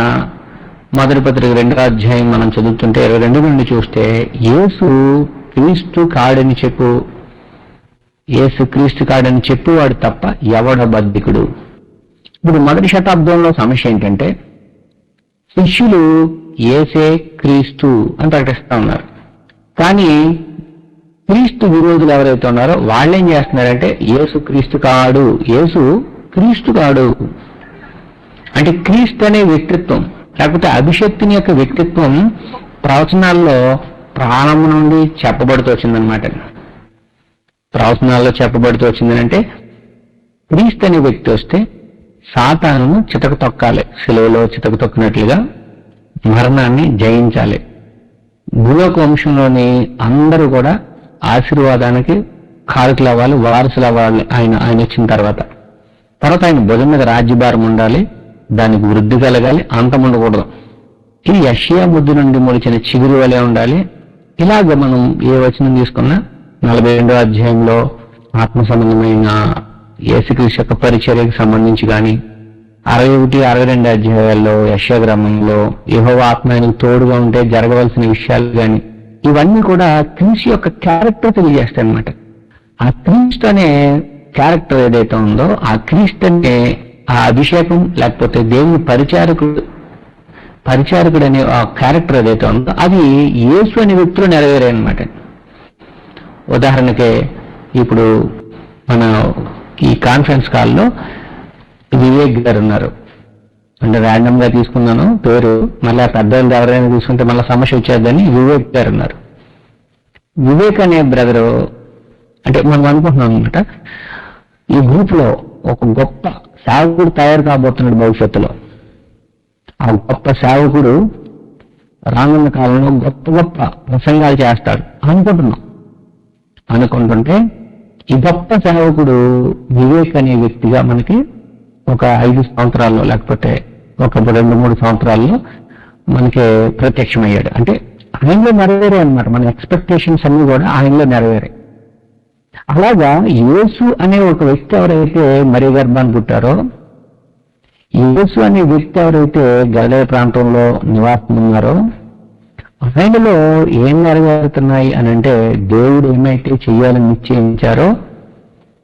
Speaker 1: మొదటి పత్రిక 2వ అధ్యాయం మనం చదువుతుంటే 22 నుండి చూస్తే యేసు క్రీస్తు కాడని చెప్పు, యేసు క్రీస్తు కాడని చెప్పువాడు తప్ప ఎవడ బద్ధికుడు. ఇప్పుడు మొదటి శతాబ్దంలో సమస్య ఏంటంటే శిష్యులు యేసే క్రీస్తు అని ప్రకటిస్తూ ఉన్నారు. కానీ క్రీస్తు విరోధులు ఎవరైతే ఉన్నారో వాళ్ళు ఏం చేస్తున్నారంటే యేసు క్రీస్తు కాడు, యేసు క్రీస్తు కాడు. అంటే క్రీస్తు అనే వ్యక్తిత్వం లేకపోతే అభిషక్తుని యొక్క వ్యక్తిత్వం ప్రవచనాల్లో ప్రాణం నుండి చెప్పబడుతూ వచ్చిందనమాట. ప్రవచనాల్లో చెప్పబడుతూ వచ్చిందనంటే క్రీస్తు అనే వ్యక్తి వస్తే సాతానును చితక తొక్కాలి, శిలువలో చితక తొక్కినట్లుగా మరణాన్ని జయించాలి. భూలోక వంశంలోని అందరూ కూడా ఆశీర్వాదానికి కారకులు అవ్వాలి, వారసులు అవ్వాలి. ఆయన వచ్చిన తర్వాత ఆయన భుజం మీద రాజ్యభారం ఉండాలి, దానికి వృద్ధి కలగాలి, అంతం ఉండకూడదు. ఇది యెషయా ముద్దు నుండి మొలిచిన చిగురు వలె ఉండాలి. ఇలాగ మనం ఏ వచనం తీసుకున్నా 42వ అధ్యాయంలో ఆత్మ సంబంధమైన యేసుక్రీస్తు యొక్క పరిచర్యకు సంబంధించి కానీ 61, 62 అధ్యాయాల్లో యెషయా గ్రంథంలో యెహోవా ఆత్మ ఆయనకు తోడుగా ఉంటే జరగవలసిన విషయాలు కానీ ఇవన్నీ కూడా క్రీస్తు యొక్క క్యారెక్టర్ తెలియజేస్తాయి అనమాట. ఆ క్రీస్తు అనే క్యారెక్టర్ ఏదైతే ఉందో ఆ క్రీస్తు అనే ఆ అభిషేకం లేకపోతే దేవుని పరిచారకుడు అనే ఆ క్యారెక్టర్ ఏదైతే ఉందో అది యేసు అనే వ్యక్తిలో నెరవేరే అనమాట. ఉదాహరణకి ఇప్పుడు మన ఈ కాన్ఫరెన్స్ కాల్లో వివేక్ గారు ఉన్నారు. అంటే ర్యాండమ్ గా తీసుకున్నాను పేరు, మళ్ళీ ఆ పెద్దలు ఎవరైనా తీసుకుంటే మళ్ళీ సమస్య వచ్చేద్దని వివేక్ గారు ఉన్నారు. వివేక్ అనే బ్రదరు అంటే మనం అనుకుంటున్నాం అనమాట ఈ గ్రూప్ లో ఒక గొప్ప సేవకుడు తయారు కాబోతున్నాడు భవిష్యత్తులో. ఆ గొప్ప సేవకుడు రానున్న కాలంలో గొప్ప గొప్ప ప్రసంగాలు చేస్తాడు అనుకుంటుంటే ఈ గొప్ప సేవకుడు వివేక్ అనే వ్యక్తిగా మనకి ఒక 5 సంవత్సరాల్లో లేకపోతే ఒక 2-3 సంవత్సరాల్లో మనకి ప్రత్యక్షమయ్యాడు. అంటే ఆయనలో నెరవేరే అనమాట. మన ఎక్స్పెక్టేషన్స్ అన్ని కూడా ఆయనలో నెరవేరే. అలాగా యేసు అనే ఒక వ్యక్తి ఎవరైతే మరి గర్భాన్ని పుట్టారో, యేసు అనే వ్యక్తి ఎవరైతే గలిలయ ప్రాంతంలో నివాసం ఉన్నారో ఆయనలో ఏం నెరవేరుతున్నాయి అని అంటే దేవుడు ఏమైతే చెయ్యాలని నిశ్చయించారో,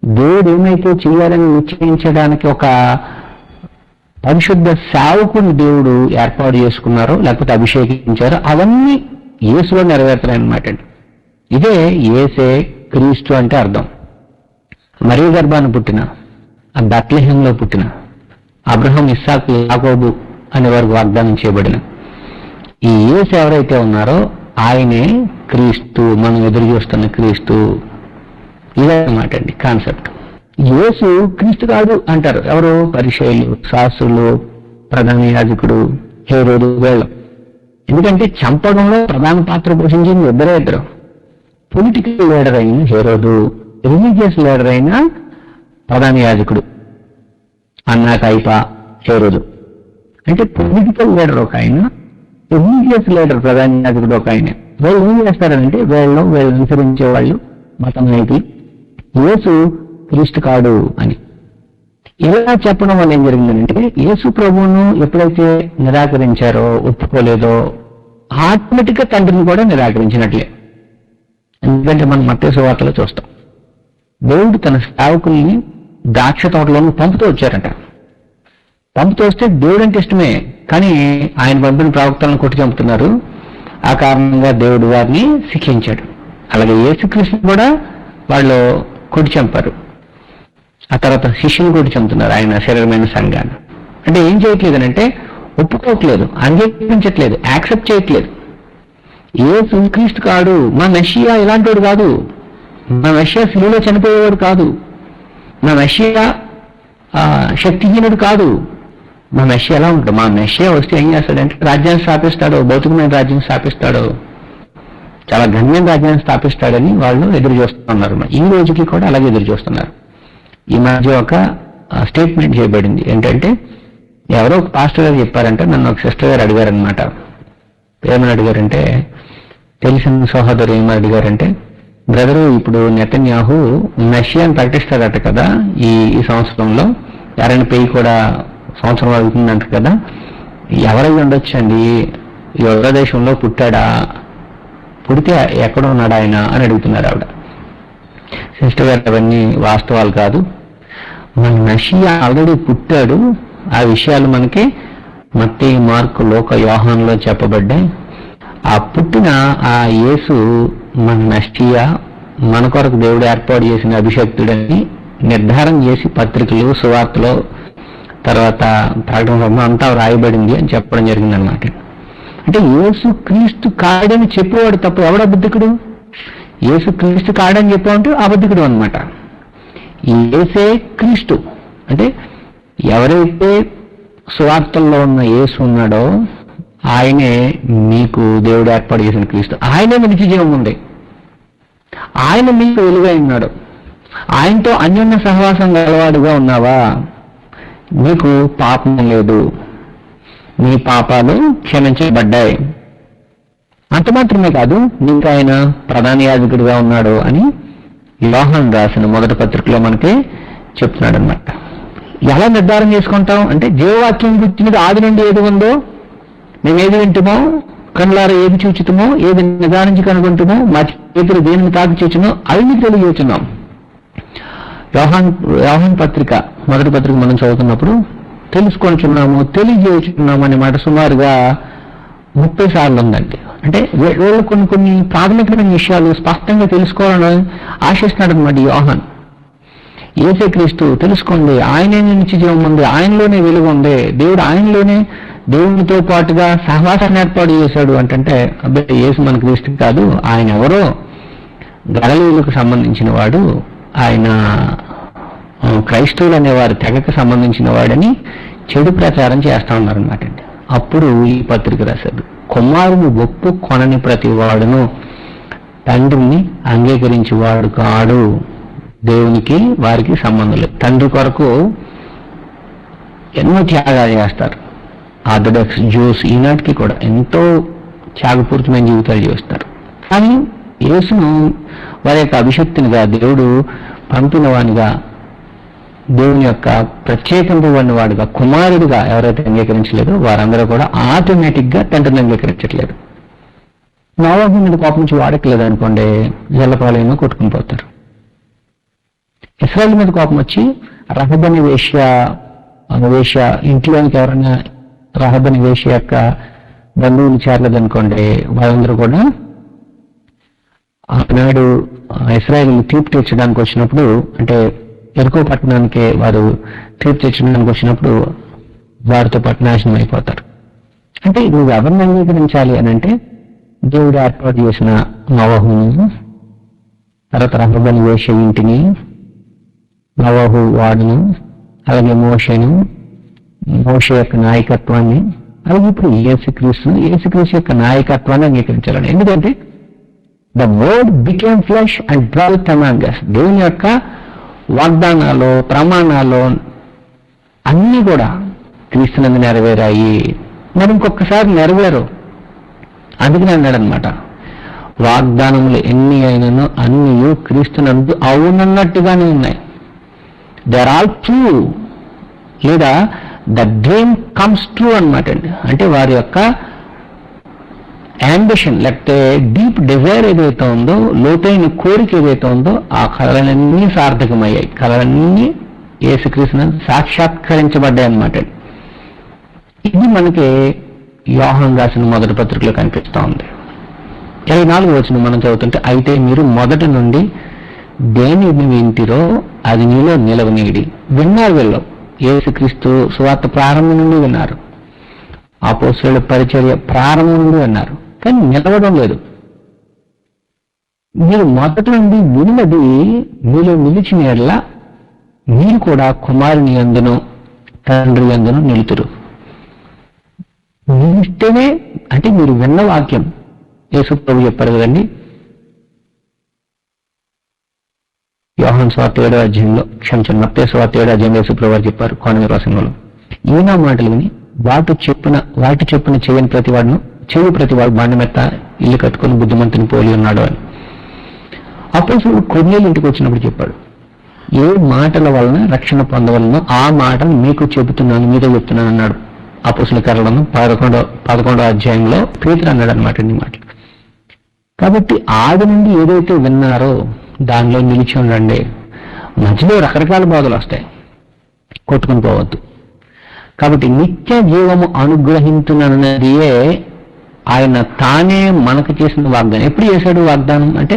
Speaker 1: దేవుడు ఏమైతే చేయాలని నిశ్చయించడానికి ఒక పరిశుద్ధ సేవకుని దేవుడు ఏర్పాటు చేసుకున్నారో లేకపోతే అభిషేకించారో అవన్నీ యేసులో నెరవేరుతున్నాయి అన్నమాట. ఇదే యేసే క్రీస్తు అంటే అర్థం. మరీ గర్భాన్ని పుట్టిన, ఆ బెత్లెహేంలో పుట్టిన, అబ్రహాం, ఇస్సాకు, యాకోబు అనే వారికి వాగ్దానం చేయబడిన ఈ యేసు ఎవరైతే ఉన్నారో ఆయనే క్రీస్తు, మనం ఎదురు చూస్తున్న క్రీస్తు. ఇదే అన్నమాట అండి కాన్సెప్ట్. యేసు క్రీస్తు కాదు అంటారు ఎవరు? పరిసయ్యులు, శాస్త్రులు, ప్రధాన యాజకుడు, హేరోదు వీళ్ళు. ఎందుకంటే చంపడంలో ప్రధాన పాత్ర పోషించింది ఇద్దరు. పొలిటికల్ లీడర్ అయిన హేరోదు, రిలీజియస్ లీడర్ అయిన ప్రధాన యాజకుడు అన్నా కైపా హేరోదు. అంటే పొలిటికల్ లీడర్ ఒక ఆయన, రిలీజియస్ లీడర్ ప్రధాన యాజకుడు ఒక ఆయన. వీళ్ళు ఏం చేస్తారంటే వీళ్ళు అనుసరించే వాళ్ళు మత నాయకులు యేసు క్రీస్తు కాడు అని. ఇలా చెప్పడం వల్ల ఏం జరిగిందంటే యేసు ప్రభువును ఎప్పుడైతే నిరాకరించారో, ఒప్పుకోలేదో, ఆటోమేటిక్ గా తండ్రిని కూడా నిరాకరించినట్లే. ఎందుకంటే మనం మత్తయి సువార్తలో చూస్తాం, దేవుడు తన సేవకుల్ని ద్రాక్ష తోటలోనూ పంపుతూ వచ్చారట. పంపుతూ వస్తే దేవుడు అంటే ఇష్టమే, కానీ ఆయన పంపిన ప్రవక్తలను కొట్టి చంపుతున్నారు. ఆ కారణంగా దేవుడు వారిని శిక్షించాడు. అలాగే యేసుక్రీస్తు కూడా వాళ్ళు కొట్టి చంపారు. ఆ తర్వాత శిష్యుని కొట్టి చంపుతున్నారు ఆయన శరీరమైన సంఘాన్ని. అంటే ఏం చేయట్లేదు అంటే ఒప్పుకోవట్లేదు, అంగీకరించట్లేదు, యాక్సెప్ట్ చేయట్లేదు. యేసు క్రీస్తు కాడు, మా మెస్సియా ఇలాంటి వాడు కాదు, మా మెస్సియా శిలువలో చనిపోయేవాడు కాదు, మా మెస్సియా శక్తిహీనుడు కాదు. మా మెస్సియా ఎలా ఉంటాడు? మా మెస్సియా వస్తే ఏం చేస్తాడంటే రాజ్యాన్ని స్థాపిస్తాడు, భౌతికమైన రాజ్యాన్ని స్థాపిస్తాడు, చాలా ఘన్యమైన రాజ్యాన్ని స్థాపిస్తాడని వాళ్ళు ఎదురు చూస్తున్నారు. ఈ రోజుకి కూడా అలాగే ఎదురు చూస్తున్నారు. ఈ మధ్య ఒక స్టేట్మెంట్ చేయబడింది ఏంటంటే, ఎవరో ఒక పాస్టర్ గారు చెప్పారంటే, నన్ను ఒక సిస్టర్ గారు అడిగారనమాట. ఏమని అడిగారంటే, తెలిసిన సహోదరు ఏమని అడిగారంటే, బ్రదరు ఇప్పుడు నెతన్యాహు మెస్సియాని ప్రకటిస్తాడట కదా ఈ సంవత్సరంలో, ఎవరైనా పెయి కూడా సంవత్సరం అవుతుందంట కదా, ఎవరై ఉండొచ్చండి, యోధ దేశంలో పుట్టాడా, పుడితే ఎక్కడ ఉన్నాడు ఆయన అని అడుగుతున్నారు ఆవిడ. సిస్టర్ గారు అవన్నీ వాస్తవాలు కాదు, మన మెస్సియా ఆల్రెడీ పుట్టాడు, ఆ విషయాలు మనకి మత్తయి, మార్కు, లూకా, యోహానులో చెప్పబడ్డాయి. ఆ పుట్టిన ఆ యేసు మన మెస్సియా, మన కొరకు దేవుడు ఏర్పాటు చేసిన అభిషక్తుడని నిర్ధారణ చేసి పత్రికలు, సువార్తలో, తర్వాత ప్రకటన అంతా రాయబడింది అని చెప్పడం జరిగిందనమాట. అంటే యేసు క్రీస్తు కాడని చెప్పేవాడు తప్ప ఎవడు అబద్ధికుడు? యేసు క్రీస్తు కాడని చెప్పామంటే అబద్ధికుడు అనమాట. యేసే క్రీస్తు అంటే ఎవరైతే సువార్తల్లో ఉన్న యేసు ఉన్నాడో ఆయనే మీకు దేవుడు ఏర్పాటు చేసిన క్రీస్తు. ఆయనే నిత్య జీవం ఉంది, ఆయన మీకు వెలుగై ఉన్నాడు. ఆయనతో అన్యోన్య సహవాసం గలవాడుగా ఉన్నావా? నీకు పాపం లేదు, నీ పాపాలు క్షమించబడ్డాయి. అంత మాత్రమే కాదు, నీకు ఆయన ప్రధాన యాజకుడిగా ఉన్నాడు అని యోహాను రాసిన మొదటి పత్రికలో మనకి చెప్తున్నాడు అనమాట. ఎలా నిర్ధారణ చేసుకుంటాం అంటే, జీవవాక్యం గురించినది ఆది నుండి ఏది ఉందో, మేము ఏది వింటుమో, కళ్ళారా ఏది చూచుతామో, ఏది నిర్ధారించి కనుగొంటుమో, మా చేతులు దేనిని తాకి చూచునో అవి మీకు తెలియజేస్తున్నాం. యోహాను పత్రిక మొదటి పత్రిక మనం చదువుతున్నప్పుడు తెలుసుకొనిచున్నాము, తెలియజేస్తున్నాము అనే మాట సుమారుగా 30 సార్లు ఉందండి. అంటే వీళ్ళు కొన్ని ప్రాథమికమైన విషయాలు స్పష్టంగా తెలుసుకోవాలని ఆశిస్తున్నాడు అనమాట యోహాను. యేసే క్రీస్తు తెలుసుకోండి, ఆయనే నిత్య జీవం ఉంది, ఆయనలోనే వెలుగు ఉంది, దేవుడు ఆయనలోనే దేవునితో పాటుగా సహవాసాన్ని ఏర్పాటు చేశాడు అంటే, అబ్బాయి యేసు మన క్రీస్తు కాదు, ఆయన ఎవరో గలిలయకు సంబంధించిన వాడు, ఆయన క్రైస్తవులు అనేవారు తెగకు సంబంధించిన వాడని చెడు ప్రచారం చేస్తా ఉన్నారనమాట అండి. అప్పుడు ఈ పత్రిక రాశాడు, కుమారుని ఒప్పు కొనని ప్రతి వాడును తండ్రిని అంగీకరించి వాడు కాడు, దేవునికి వారికి సంబంధం లేదు. తండ్రి కొరకు ఎన్నో త్యాగాలు చేస్తారు. ఆర్థడాక్స్ జ్యూస్ ఈనాటికి కూడా ఎంతో త్యాగపూరితమైన జీవితాలు జీవిస్తారు. కానీ యేసును వారి యొక్క అభిషక్తినిగా, దేవుడు పంపిన వానిగా, దేవుని యొక్క ప్రత్యేకింపబడిన వాడుగా, కుమారుడిగా ఎవరైతే అంగీకరించలేదో వారందరూ కూడా ఆటోమేటిక్ గా తండ్రిని అంగీకరించట్లేదు. నోవహు మీద కోపం నుంచి వాడట్లేదు అనుకోండి, జలపాలైనా కొట్టుకుని పోతారు. ఇశ్రాయేలు మీద కోపం వచ్చి రహబని వేశ్య ఇంట్లోనికి ఎవరైనా రహబని వేశ్య యొక్క బంధువులు చేరలేదనుకోండి, వాళ్ళందరూ కూడా ఆనాడు ఇశ్రాయేలు తీర్పు తీర్చడానికి వచ్చినప్పుడు, అంటే ఎరుకో పట్టణానికి వారు తీర్పు తీర్చడానికి వచ్చినప్పుడు వారితో పాటు నాశనం అయిపోతారు. అంటే నువ్వు ఎవరిని అంగీకరించాలి అని అంటే, దేవుడు ఏర్పాటు చేసిన నోవహును, తర్వాత రహబని వేశ్య ఇంటిని, నోవహు వాడును, అలాగే మోషే యొక్క నాయకత్వాన్ని, అలాగే ఇప్పుడు యేసుక్రీస్తు యొక్క నాయకత్వాన్ని అంగీకరించాలని. ఎందుకంటే the word became flesh and dwelt among us. దేవుని యొక్క వాగ్దానాలు, ప్రమాణాలు అన్నీ కూడా క్రీస్తునందు నెరవేరాయి. మరి ఇంకొకసారి నెరవేరు. అందుకని అన్నాడు అనమాట, వాగ్దానములు ఎన్ని అయినను అన్నీ క్రీస్తునందు అవునన్నట్టుగానే ఉన్నాయి. They are all true. లేదా ద డ్రీమ్ కమ్స్ ట్రూ అనమాట అండి. అంటే వారి యొక్క యాంబిషన్ లేకపోతే డీప్ డిజైర్ ఏదైతే ఉందో, లోతైన కోరిక ఏదైతే ఉందో, ఆ కళలన్నీ సార్థకమయ్యాయి. కళలన్నీ యేసుక్రీస్తు సాక్షాత్కరించబడ్డాయి అన్నమాట. ఇది మనకి యోహాను రాసిన మొదటి పత్రికలో కనిపిస్తూ ఉంది. 24వ వచనం మనం చదువుతుంటే, అయితే మీరు మొదటి నుండి దేనిని వింటిరో అది నీలో నిలవనీయుడి. విన్నారు, వీళ్ళు యేసుక్రీస్తు సువార్త ప్రారంభం నుండి విన్నారు, అపోస్తలుల పరిచర్య ప్రారంభం నుండి విన్నారు, కానీ నిలవడం లేదు. మీరు మొదటి నుండి విన్నది మీలో నిలిచిన ఎడల మీరు కూడా కుమారుని యందును తండ్రి యందును నిలుతురు. నిలిస్తేనే, అంటే మీరు విన్న వాక్యం యేసు ప్రభు చెప్పారు కదండి, యోహాను సువార్త 7వ అధ్యాయంలో, మత్తయి సువార్త 7వ అధ్యాయంలో యేసు ప్రభు వారు చెప్పారు కోణమి ప్రసంగంలో, ఈయన మాటలు విని వాటి చెప్పున చేయని ప్రతివాడును చెవి ప్రతివాడు బండమెత్త ఇల్లు కట్టుకుని బుద్ధిమంతుని పోలి ఉన్నాడు అని. అపోస్తలుడు కొర్నేలు ఇంటికి వచ్చినప్పుడు చెప్పాడు, ఏ మాటల వలన రక్షణ పొందవలనో ఆ మాటలు మీకు చెబుతున్నాను, మీతో చెప్తున్నాను అన్నాడు. అపోస్తలుల కార్యాలను 11వ అధ్యాయంలో పేతురు అన్నాడు అనమాట ఈ మాటలు. కాబట్టి ఆది నుండి ఏదైతే విన్నారో దానిలో నిలిచి ఉండండి. మధ్యలో రకరకాల బాధలు వస్తాయి, కొట్టుకుని పోవద్దు. కాబట్టి నిత్య జీవము అనుగ్రహించునన్నదియే ఆయన తానే మనకు చేసిన వాగ్దానం. ఎప్పుడు చేశాడు వాగ్దానం అంటే,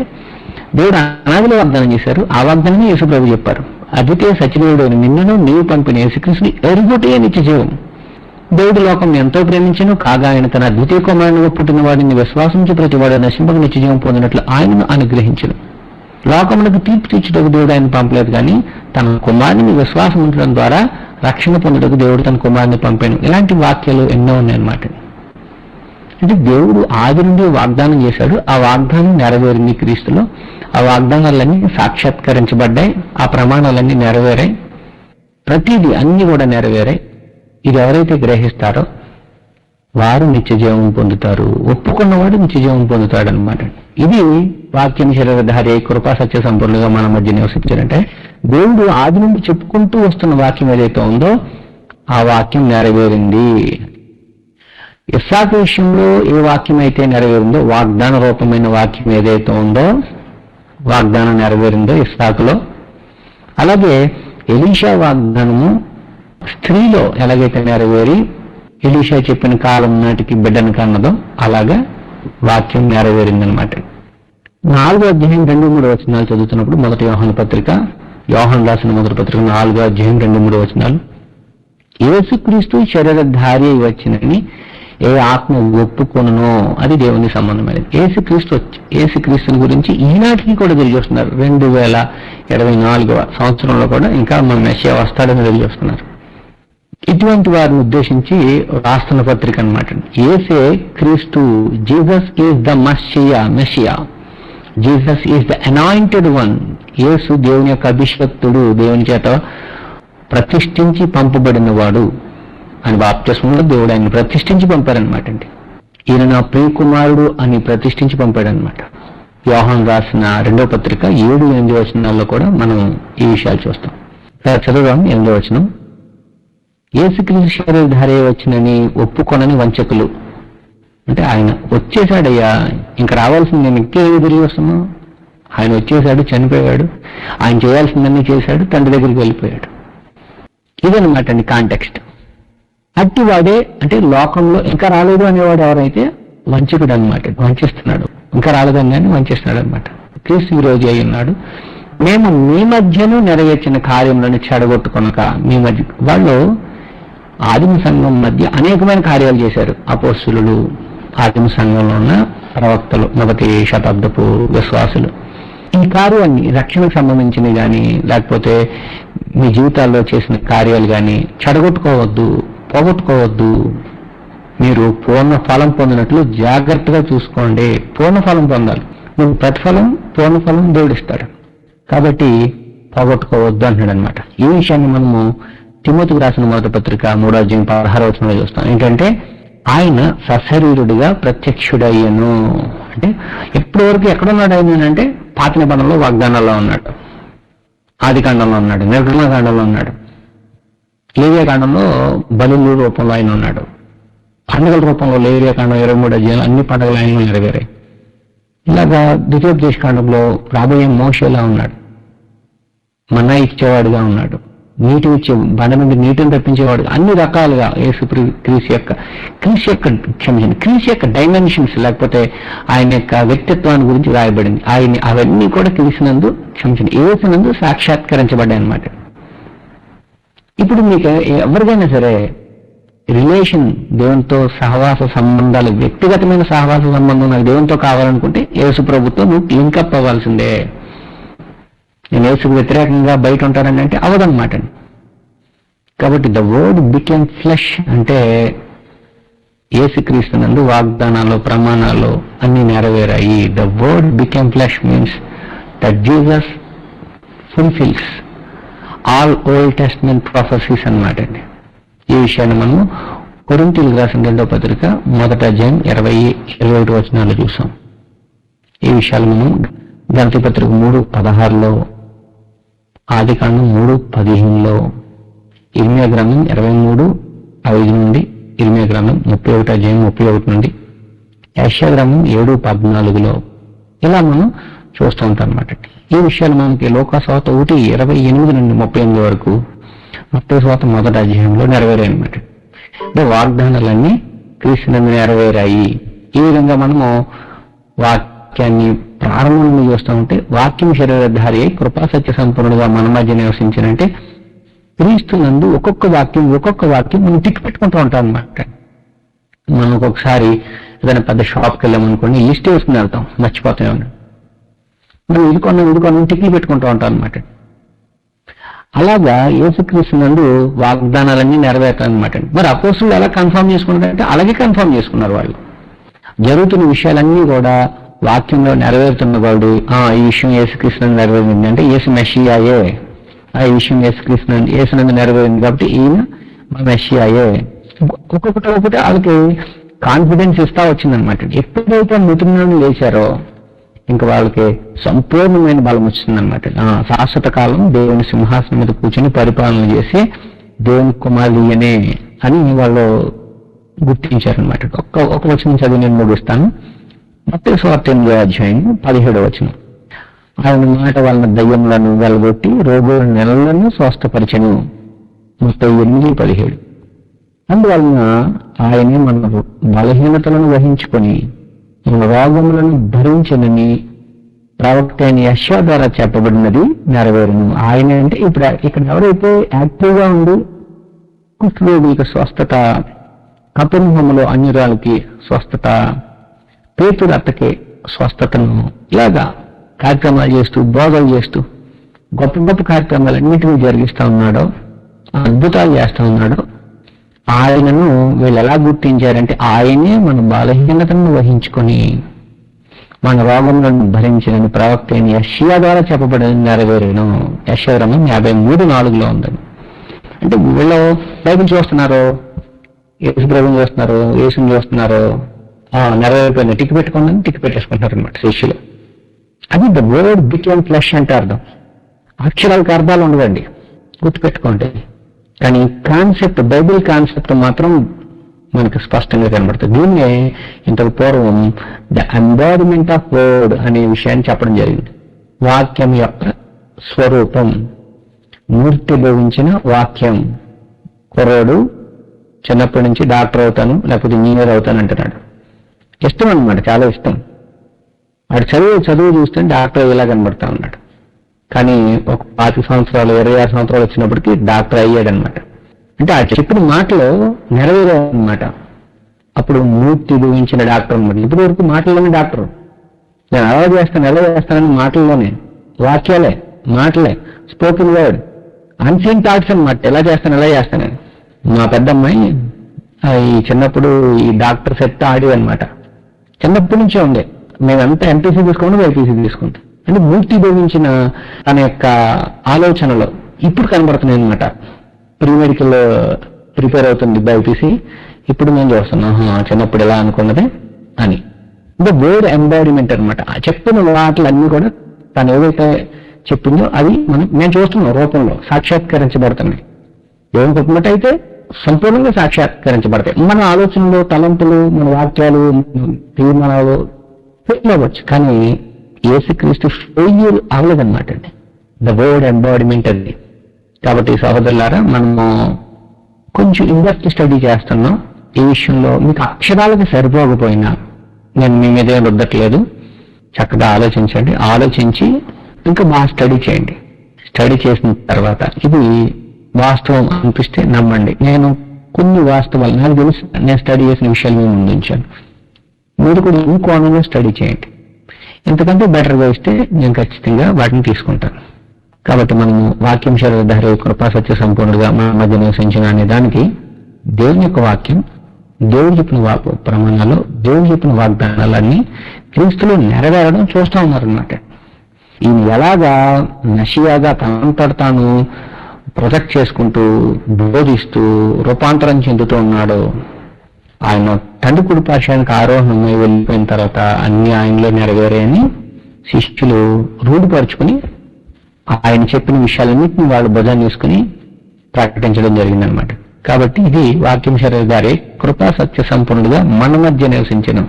Speaker 1: దేవుడు అనాదిలో వాగ్దానం చేశారు. ఆ వాగ్దానాన్ని యేసు ప్రభు చెప్పారు. అద్వితీయ సత్యదేవుడు నిన్నును నీవు పంపిన యేసుక్రీస్తుని ఎరుగుటే నిత్య జీవం. దేవుడు లోకం ఎంతో ప్రేమించను, కాగా ఆయన తన అద్వితీయ కుమారునిగా పుట్టిన వాడిని విశ్వాసించి ప్రతివాడు నశింపక నిత్య జీవం పొందినట్లు ఆయనను అనుగ్రహించను. లోకములకు తీర్పు తీర్చుటకు దేవుడు ఆయన పంపలేదు, కానీ తన కుమారుని విశ్వాసం ఉంచడం ద్వారా రక్షణ పొందుటకు దేవుడు తన కుమారుని పంపాను. ఇలాంటి వాక్యాలు ఎన్నో ఉన్నాయన్నమాట. అంటే దేవుడు ఆది నుండి వాగ్దానం చేశాడు, ఆ వాగ్దానం నెరవేరింది క్రీస్తులో. ఆ వాగ్దానాలన్నీ సాక్షాత్కరించబడ్డాయి, ఆ ప్రమాణాలన్నీ నెరవేరాయి, ప్రతిదీ అన్ని కూడా నెరవేరాయి. ఇది ఎవరైతే గ్రహిస్తారో వారు నిత్యజీవం పొందుతారు, ఒప్పుకున్నవాడు నిత్యజీవం పొందుతాడు అనమాట. ఇది వాక్యం శరీరధారి కృపా సత్య సంపూర్ణంగా మన మధ్య నివసించారంటే, దేవుడు ఆది నుండి చెప్పుకుంటూ వస్తున్న వాక్యం ఏదైతే ఉందో ఆ వాక్యం నెరవేరింది. ఇస్సాకు విషయంలో ఏ వాక్యం అయితే నెరవేరిందో, వాగ్దాన రూపమైన వాక్యం ఏదైతే ఉందో వాగ్దానం నెరవేరిందో ఇస్సాకులో, అలాగే ఎలీషా వాగ్దానము స్త్రీలో ఎలాగైతే నెరవేరి ఎలీషా చెప్పిన కాలం నాటికి బిడ్డను కన్నదో అలాగా వాక్యం నెరవేరిందనమాట. 4వ అధ్యాయం 2-3 వచనాలు చదువుతున్నప్పుడు, మొదటి యోహాను పత్రిక, యోహాను రాసిన మొదటి పత్రిక 4వ అధ్యాయం 2-3 వచనాలు, యేసుక్రీస్తు శరీరధారి వచ్చినని ఏ ఆత్మ ఒప్పుకొనునో అది దేవుని సంబంధమైనది. యేసుక్రీస్తుని గురించి ఈనాటికి కూడా తెలియజేస్తున్నారు. 2024వ సంవత్సరంలో కూడా ఇంకా మన మెస్సియా వస్తాడని తెలియజేస్తున్నారు. ఇటువంటి వారిని ఉద్దేశించి రాస్తున్న పత్రిక అనమాట. యేసే క్రీస్తు, Jesus is the Messiah, Jesus is the anointed one. యేసు దేవుని యొక్క అభిషక్తుడు, దేవుని చేత ప్రతిష్ఠించి పంపబడిన వాడు అని బాప్తిస్మంలో దేవుడు ఆయన ప్రతిష్ఠించి పంపారనమాట అండి. ఈయన నా ప్రియకుమారుడు అని ప్రతిష్ఠించి పంపాడనమాట. యోహాను రాసిన 2వ పత్రిక 7-8 వచనాల్లో కూడా మనం ఈ విషయాలు చూస్తాం. చదువుదాం. 8వ వచనం, యేసుక్రీస్తు శరీరధారి వచ్చినని ఒప్పుకొనని వంచకులు. అంటే ఆయన వచ్చేసాడయ్యా, ఇంకా రావాల్సింది నేను ఇంకేమి తిరిగి వస్తున్నాం. ఆయన వచ్చేసాడు, చనిపోయాడు, ఆయన చేయాల్సిందన్నీ చేశాడు, తండ్రి దగ్గరికి వెళ్ళిపోయాడు. ఇదనమాట అండి కాంటెక్స్ట్. అట్టివాడే అంటే లోకంలో ఇంకా రాలేదు అనేవాడు ఎవరైతే వంచకుడు అనమాట, వంచిస్తున్నాడు. ఇంకా రాలేదని కానీ వంచిస్తున్నాడు అనమాట. క్రీస్తు విరోధి అయి ఉన్నాడు. మేము మీ మధ్యను నెరవేర్చిన కార్యములను చెడగొట్టుకొనక, మీ మధ్య వాళ్ళు ఆదిమ సంఘం మధ్య అనేకమైన కార్యాలు చేశారు అపోస్తలులు, ఆదిమ సంఘంలో ఉన్న ప్రవక్తలు, మొదటి శతాబ్దపు విశ్వాసులు. ఈ కార్యాన్ని రక్షణకు సంబంధించినవి కానీ లేకపోతే మీ జీవితాల్లో చేసిన కార్యాలు కానీ చెడగొట్టుకోవద్దు, పోగొట్టుకోవద్దు. మీరు పూర్ణ ఫలం పొందినట్లు జాగ్రత్తగా చూసుకోండి. పూర్ణ ఫలం పొందాలి. మీకు ప్రతిఫలం, పూర్ణ ఫలం దేవుడు ఇస్తాడు. కాబట్టి పోగొట్టుకోవద్దు అంటున్నాడు అనమాట. ఈ విషయాన్ని మనము తిమోతికి రాసిన మొదటి పత్రిక 3వ అధ్యాయం 16వ వచనంలో చూస్తాం. ఏంటంటే ఆయన సశరీరుడిగా ప్రత్యక్షుడయ్యను. అంటే ఎప్పటి వరకు ఎక్కడున్నాడు ఆయన అంటే పాత నిబంధనలో వాగ్దానాల్లో ఉన్నాడు, ఆది కాండంలో ఉన్నాడు, నిర్గమకాండంలో ఉన్నాడు. లేవియాకాండంలో బలుల రూపంలో ఆయన ఉన్నాడు. పండుగల రూపంలో లేవియాకాండం 23 అధ్యాయాలు అన్ని పండుగలు ఆయనలో నెరవేరాయి. ఇలాగా ద్వితీయోపదేశకాండంలో రాబోయే మోషేలా ఉన్నాడు, మన్నా ఇచ్చేవాడుగా ఉన్నాడు, నీటి ఇచ్చే బండ నుండి నీటిని రప్పించేవాడు. అన్ని రకాలుగా క్రీస్తు యొక్క డైమెన్షన్స్, లేకపోతే ఆయన యొక్క వ్యక్తిత్వాన్ని గురించి రాయబడింది. ఆయన అవన్నీ కూడా క్రీస్తునందు యేసునందు సాక్షాత్కరించబడ్డాయి అన్నమాట. ఇప్పుడు మీకు ఎవరికైనా సరే రిలేషన్, దేవునితో సహవాస సంబంధాలు, వ్యక్తిగతమైన సహవాస సంబంధం నాకు దేవునితో కావాలనుకుంటే యేసు ప్రభుత్వం నువ్వు లింకప్ అవ్వాల్సిందే. నేను యేసుకు వ్యతిరేకంగా బయట ఉంటానని అంటే అవదన్నమాట. కాబట్టి ద వర్డ్ బికేమ్ ఫ్లెష్ అంటే యేసుక్రీస్తునందు వాగ్దానాలు, ప్రమాణాలు అన్ని నెరవేరాయి. The word became flesh means that Jesus fulfils all Old Testament prophecies అన్నమాట అండి. ఈ విషయాన్ని మనం కొరింథీయులకు రాసిన 2వ పత్రిక 1వ అధ్యాయం 20-21 వచనాలు చూసాం. ఈ విషయాలు మనం గలతీ పత్రిక 3:16లో, ఆదికాండం 3:15లో, ఇర్మియా గ్రంథం 23:5 నుండి, ఇర్మియా గ్రంథం 31 అధ్యాయం 31 నుండి, యెషయా గ్రంథం 7:14లో ఇలా మనం చూస్తూ ఉంటాం అన్నమాట. ఈ విషయాలు మనకి లోకాసువార్త 1:28 నుండి 38 వరకు, మత్తయి సువార్త 1వ అధ్యాయంలో నెరవేరాయి అన్నమాట. అంటే వాగ్దానాలన్నీ క్రీస్తునందు నెరవేరాయి. ఈ విధంగా మనము వాక్యాన్ని ప్రారంభం నుండి చూస్తూ ఉంటే, వాక్యం శరీరధారి అయి కృపా సత్య సంపూర్ణుడుగా మన మధ్య నివసించారంటే క్రీస్తునందు ఒక్కొక్క వాక్యం మనం టిక్ పెట్టుకుంటూ ఉంటాం అన్నమాట. మనం ఒక్కొక్కసారి ఏదైనా పెద్ద షాప్కి వెళ్ళామనుకోండి, లిస్ట్ వేసుకుని వెళ్తాం, మర్చిపోతామని. మనం ఇది కొన్నాం టిక్లు పెట్టుకుంటూ ఉంటాం అన్నమాట. అలాగా యేసుక్రీస్తునందు వాగ్దానాలన్నీ నెరవేరుతాయన్నమాట. మరి అపోస్తులు ఎలా కన్ఫర్మ్ చేసుకున్నారంటే అలాగే కన్ఫర్మ్ చేసుకున్నారు. వాళ్ళు జరుగుతున్న విషయాలన్నీ కూడా వాక్యంలో నెరవేరుతున్న వాడు, ఈ విషయం యేసుక్రీస్తునందు నెరవేరింది అంటే యేసు మెస్సియాయే, ఈ విషయం యేసునందు నెరవేరింది కాబట్టి ఈయన మా మెస్సియాయే. ఒక్కొక్కటి వాళ్ళకి కాన్ఫిడెన్స్ ఇస్తా వచ్చిందనమాట. ఎప్పుడైతే మృతులను లేచారో ఇంకా వాళ్ళకి సంపూర్ణమైన బలం వచ్చిందనమాట. శాశ్వత కాలం దేవుని సింహాసనం మీద కూర్చొని పరిపాలన చేసి దేవుని కుమారుడియనే అని వాళ్ళు గుర్తించారనమాట. ఒక వచనం చదివి నేను ముగిస్తాను. మత్తయి సువార్త 8వ అధ్యాయం 17వ వచనం. ఆయన మాట వలన దయ్యములను వెలగొట్టి రోగుల నెలలను స్వస్థపరిచెను. మత్తయి 8:17. అందువలన ఆయనే మన బలహీనతలను వహించుకొని మన రోగములను భరించనని ప్రవక్త అయిన యెషయా ద్వారా చెప్పబడినది నెరవేరును. ఆయన అంటే ఇప్పుడు ఇక్కడ ఎవరైతే యాక్టివ్గా ఉండి కుష్ఠరోగులకు స్వస్థత, కపెర్నహూములో అన్యురాలకి స్వస్థత, పేతురు అత్తకి స్వస్థతను, ఇలాగా కార్యక్రమాలు చేస్తూ, బోధలు చేస్తూ గొప్ప గొప్ప కార్యక్రమాలన్నింటినీ జరిగిస్తూ ఉన్నాడో, అద్భుతాలు చేస్తూ ఉన్నాడో, ఆయనను వీళ్ళు ఎలా గుర్తించారంటే ఆయనే మన బలహీనతను వహించుకొని మన రోగములను భరించిన ప్రవక్త అయిన యెషయా ద్వారా చెప్పబడిన నెరవేరును. యెషయా గ్రంథం 53:4లో ఉందని. అంటే వీళ్ళు బైబిల్ చూస్తున్నారు, యేసు ప్రభువుని చూస్తున్నారు, యేసుని చూస్తున్నారు, నెరవేరిపోయిన టిక్ పెట్టుకోండి టిక్ పెట్టేసుకుంటారు అనమాట శిష్యులు. అది ద వర్డ్ బికేమ్ ఫ్లెష్ అంటే అర్థం. అక్షరాలకు అర్థాలు ఉండవండి, గుర్తుపెట్టుకోండి. కానీ కాన్సెప్ట్, బైబిల్ కాన్సెప్ట్ మాత్రం మనకు స్పష్టంగా కనబడుతుంది. దీన్నే ఇంతకు పూర్వం ద ఎంబాడిమెంట్ ఆఫ్ వర్డ్ అనే విషయాన్ని చెప్పడం జరిగింది. వాక్యం యొక్క స్వరూపం, మూర్తి భవించిన వాక్యం. కుర్రోడు చిన్నప్పటి నుంచి డాక్టర్ అవుతాను లేకపోతే ఇంజనీర్ అవుతాను అంటున్నాడు. ఇష్టం అనమాట, చాలా ఇష్టం. వాడు చదువు చూస్తే డాక్టర్ ఇలా కనబడతా ఉన్నాడు. కానీ ఒక 25 సంవత్సరాలు 26 సంవత్సరాలు వచ్చినప్పటికీ డాక్టర్ అయ్యాడనమాట. అంటే ఆ చెప్పిన మాటలు నెరవేరాయన్నమాట. అప్పుడు మూర్తి భవించిన డాక్టర్ అనమాట. ఇప్పటి వరకు మాటల్లోనే డాక్టర్, నేను అలా చేస్తానని మాటల్లోనే, వాక్యాలే, మాటలే, స్పోకెన్ వర్డ్, అన్సీన్ థాట్స్ అనమాట. ఎలా చేస్తానని. మా పెద్దమ్మాయి ఈ చిన్నప్పుడు ఈ డాక్టర్ సెట్ ఆడేదనమాట. చిన్నప్పటి నుంచే ఉండే. మేమంతా ఎంపీసీ తీసుకుంటాం, బైపీసీ తీసుకుంటాం. అంటే మూర్తి భవించిన తన యొక్క ఆలోచనలో ఇప్పుడు కనబడుతున్నాయి అనమాట. ప్రీ మెడికల్ ప్రిపేర్ అవుతుంది బైపీసీ. ఇప్పుడు మేము చూస్తున్నాం చిన్నప్పుడు ఎలా అనుకున్నదే అని. ద వర్డ్ ఎంబాడిమెంట్ అనమాట. ఆ చెప్పిన వాటిలన్నీ కూడా తను ఏదైతే చెప్పిందో అది మేము చూస్తున్నాం రూపంలో సాక్షాత్కరించబడుతున్నాయి. దేవుని కృపమటైతే సంపూర్ణంగా సాక్షాత్కరించబడతాయి. మన ఆలోచనలు, తలంపులు, మన వాక్యాలు, తీర్మానాలు ఫెయిల్ అవ్వచ్చు, కానీ యేసుక్రీస్తు ఫెయిల్యూర్ అవ్వలేదన్నమాట అండి. ద వర్డ్ ఎంబాడిమెంట్ అది. కాబట్టి సహోదరులారా, మనము కొంచెం ఇన్వెస్ట్ స్టడీ చేస్తున్నాం ఈ విషయంలో. మీకు అక్షరాలకి సరిపోకపోయినా నేను మీ మీద రుద్దట్లేదు, చక్కగా ఆలోచించండి. ఆలోచించి ఇంకా బాగా స్టడీ చేయండి. స్టడీ చేసిన తర్వాత ఇది వాస్తవం అనిపిస్తే నమ్మండి. నేను కొన్ని వాస్తవాలు నాకు తెలుసు, నేను స్టడీ చేసిన విషయాలు మేము ముందు ఉంచాను. మీరు కూడా ఈ కోణంలో స్టడీ చేయండి. ఎందుకంటే బెటర్గా ఇస్తే నేను ఖచ్చితంగా వాటిని తీసుకుంటాను. కాబట్టి మనము వాక్యం శరీరధారి కృపా సత్య సంపూర్ణుడుగా మన మధ్య నివసించిన అనే దానికి దేవుని యొక్క వాక్యం, దేవుడు చెప్పిన ప్రమాణాలు, దేవుడు చెప్పిన వాగ్దానాలన్నీ క్రీస్తులో నెరవేరడం చూస్తూ ఉన్నారనమాట. ఈయన ఎలాగా నషియాగా తనంతట తాను ప్రొజెక్ట్ చేసుకుంటూ బోధిస్తూ రూపాంతరం చెందుతూ ఉన్నాడో, ఆయన తండ్రి కుడి పార్శ్వానికి ఆరోహణమై వెళ్ళిపోయిన తర్వాత అన్ని ఆయనలో నెరవేరాయని శిష్యులు రూఢిపరుచుకుని ఆయన చెప్పిన విషయాలన్నింటినీ వాళ్ళు భుజాన్ని తీసుకుని ప్రకటించడం జరిగిందనమాట. కాబట్టి ఇది వాక్యం శరీరధారి కృపా సత్య సంపూర్ణుడుగా మన మధ్య నివసించను.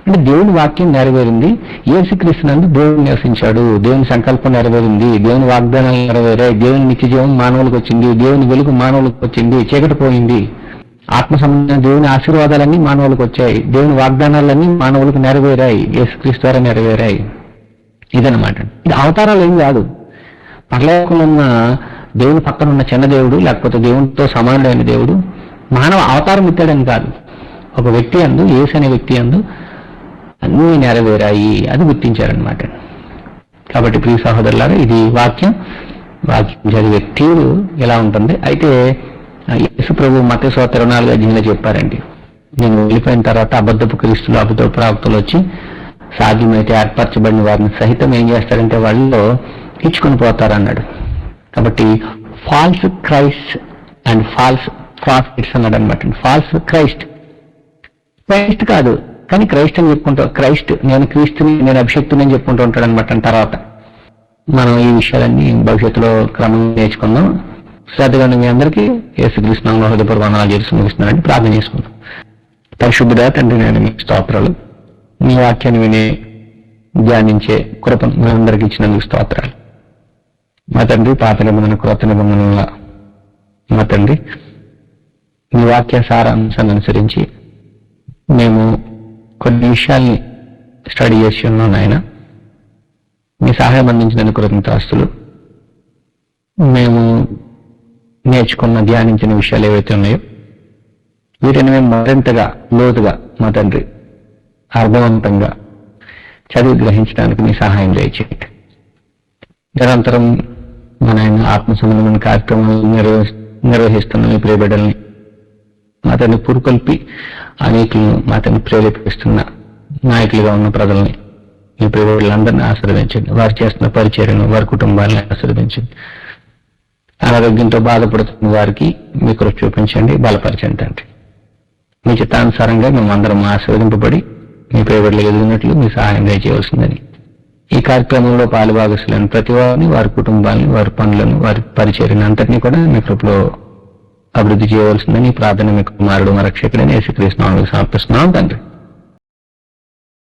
Speaker 1: అంటే దేవుని వాక్యం నెరవేరింది, యేసుక్రీస్తునందు దేవుడు నివసించాడు, దేవుని సంకల్పం నెరవేరింది, దేవుని వాగ్దానాలు నెరవేరాయి, దేవుని నిత్య జీవం మానవులకు వచ్చింది, దేవుని వెలుగు మానవులకు వచ్చింది, చీకటి పోయింది, ఆత్మ సంబంధమైన దేవుని ఆశీర్వాదాలన్నీ మానవులకు వచ్చాయి, దేవుని వాగ్దానాలన్నీ మానవులకు నెరవేరాయి, యేసుక్రీస్తు ద్వారా నెరవేరాయి. ఇదనమాట. ఇది అవతారాలు ఏం కాదు. పరలోకంలో ఉన్న దేవుని పక్కన ఉన్న చిన్న దేవుడు, లేకపోతే దేవునితో సమానుడైన దేవుడు మానవ అవతారం ఎత్తాడని కాదు. ఒక వ్యక్తి అందు, యేసు అనే వ్యక్తి అందు అన్నీ నెరవేరాయి, అది గుర్తించారనమాట. కాబట్టి ప్రియ సహోదరులారా, ఇది వాక్యం చదివే తీరు ఎలా ఉంటుంది. అయితే యేసు ప్రభు మత్తయి 24 చెప్పారండి, నేను వెళ్ళిపోయిన తర్వాత అబద్ధపు క్రీస్తులు, అబద్ధపు ప్రవక్తలు వచ్చి సాధ్యమైతే ఏర్పరచబడిన వారిని సహితం ఏం చేస్తారంటే వాళ్ళలో ఇచ్చుకొని పోతారన్నాడు. కాబట్టి false Christ and false prophets అన్నాడు అనమాట. ఫాల్స్ క్రైస్ట్ కాదు, కానీ క్రైస్ట్ అని చెప్పుకుంటా, క్రైస్ట్ నేను క్రీస్తుని, నేను అభిషక్తుని అని చెప్పుకుంటూ ఉంటాడు అనమాట. తర్వాత మనం ఈ విషయాలన్నీ భవిష్యత్తులో క్రమంగా నేర్చుకుందాం. శ్రద్ధగా మీ అందరికీ యేసుక్రీస్తు నామములో హృదయపూర్వక వందనాలు చేసి ముగిస్తున్నానని ప్రార్థన చేసుకుందాం. పరిశుద్ధుడా తండ్రి, నేను మీకు స్తోత్రాలు. మీ వాక్యాన్ని విని ధ్యానించే కృపను మీ అందరికి ఇచ్చినందుకు స్తోత్రాలు. మా తండ్రి, పాత నిబంధన క్రొత్త నిబంధనల మా తండ్రి, మీ వాక్య సారాంశాన్ని అనుసరించి మేము కొన్ని విషయాల్ని స్టడీ చేసి ఉన్నాం నాయన. మీ సహాయం అందించినందుకు కృతజ్ఞతాస్తులు. మేము నేర్చుకున్న, ధ్యానించిన విషయాలు ఏవైతే ఉన్నాయో వీటిని మేము మరింతగా లోతుగా మా తండ్రి అర్థవంతంగా చదివి గ్రహించడానికి మీ సహాయం దయచేయండి. నిరంతరం మన ఆయన ఆత్మ సంబంధమైన కార్యక్రమాలు నిర్వహిస్తున్న మీ ప్రియబిడ్డల్ని మా తండ్రి పురుకొల్పి అనేకులను మా తండ్రి ప్రేరేపిస్తున్న నాయకులుగా ఉన్న ప్రజల్ని మీ ప్రియబిడ్డలందరినీ ఆశీర్వదించండి. వారు చేస్తున్న పరిచర్యను, వారి కుటుంబాలను ఆశీర్వదించండి. అనారోగ్యంతో బాధపడుతున్న వారికి మీ కృప చూపించండి, బలపరచండి తండ్రి. మీ చిత్తానుసారంగా మేము అందరం ఆశీర్వదింపబడి మీ ప్రియబిడ్డలు ఎదిగినట్లు మీ సహాయం చేయవలసిందని, ఈ కార్యక్రమంలో పాలుభాగస్తులైన ప్రతి వారిని, వారి కుటుంబాలను, వారి పనులను, వారి పరిచర్యను అంతటినీ కూడా మీ కృపలో అభివృద్ధి చేయవలసిందని ప్రార్థన మీ కుమారుడు, మా రక్షకుడైన యేసుక్రీస్తు నామములో సమర్పిస్తున్నాం తండ్రి.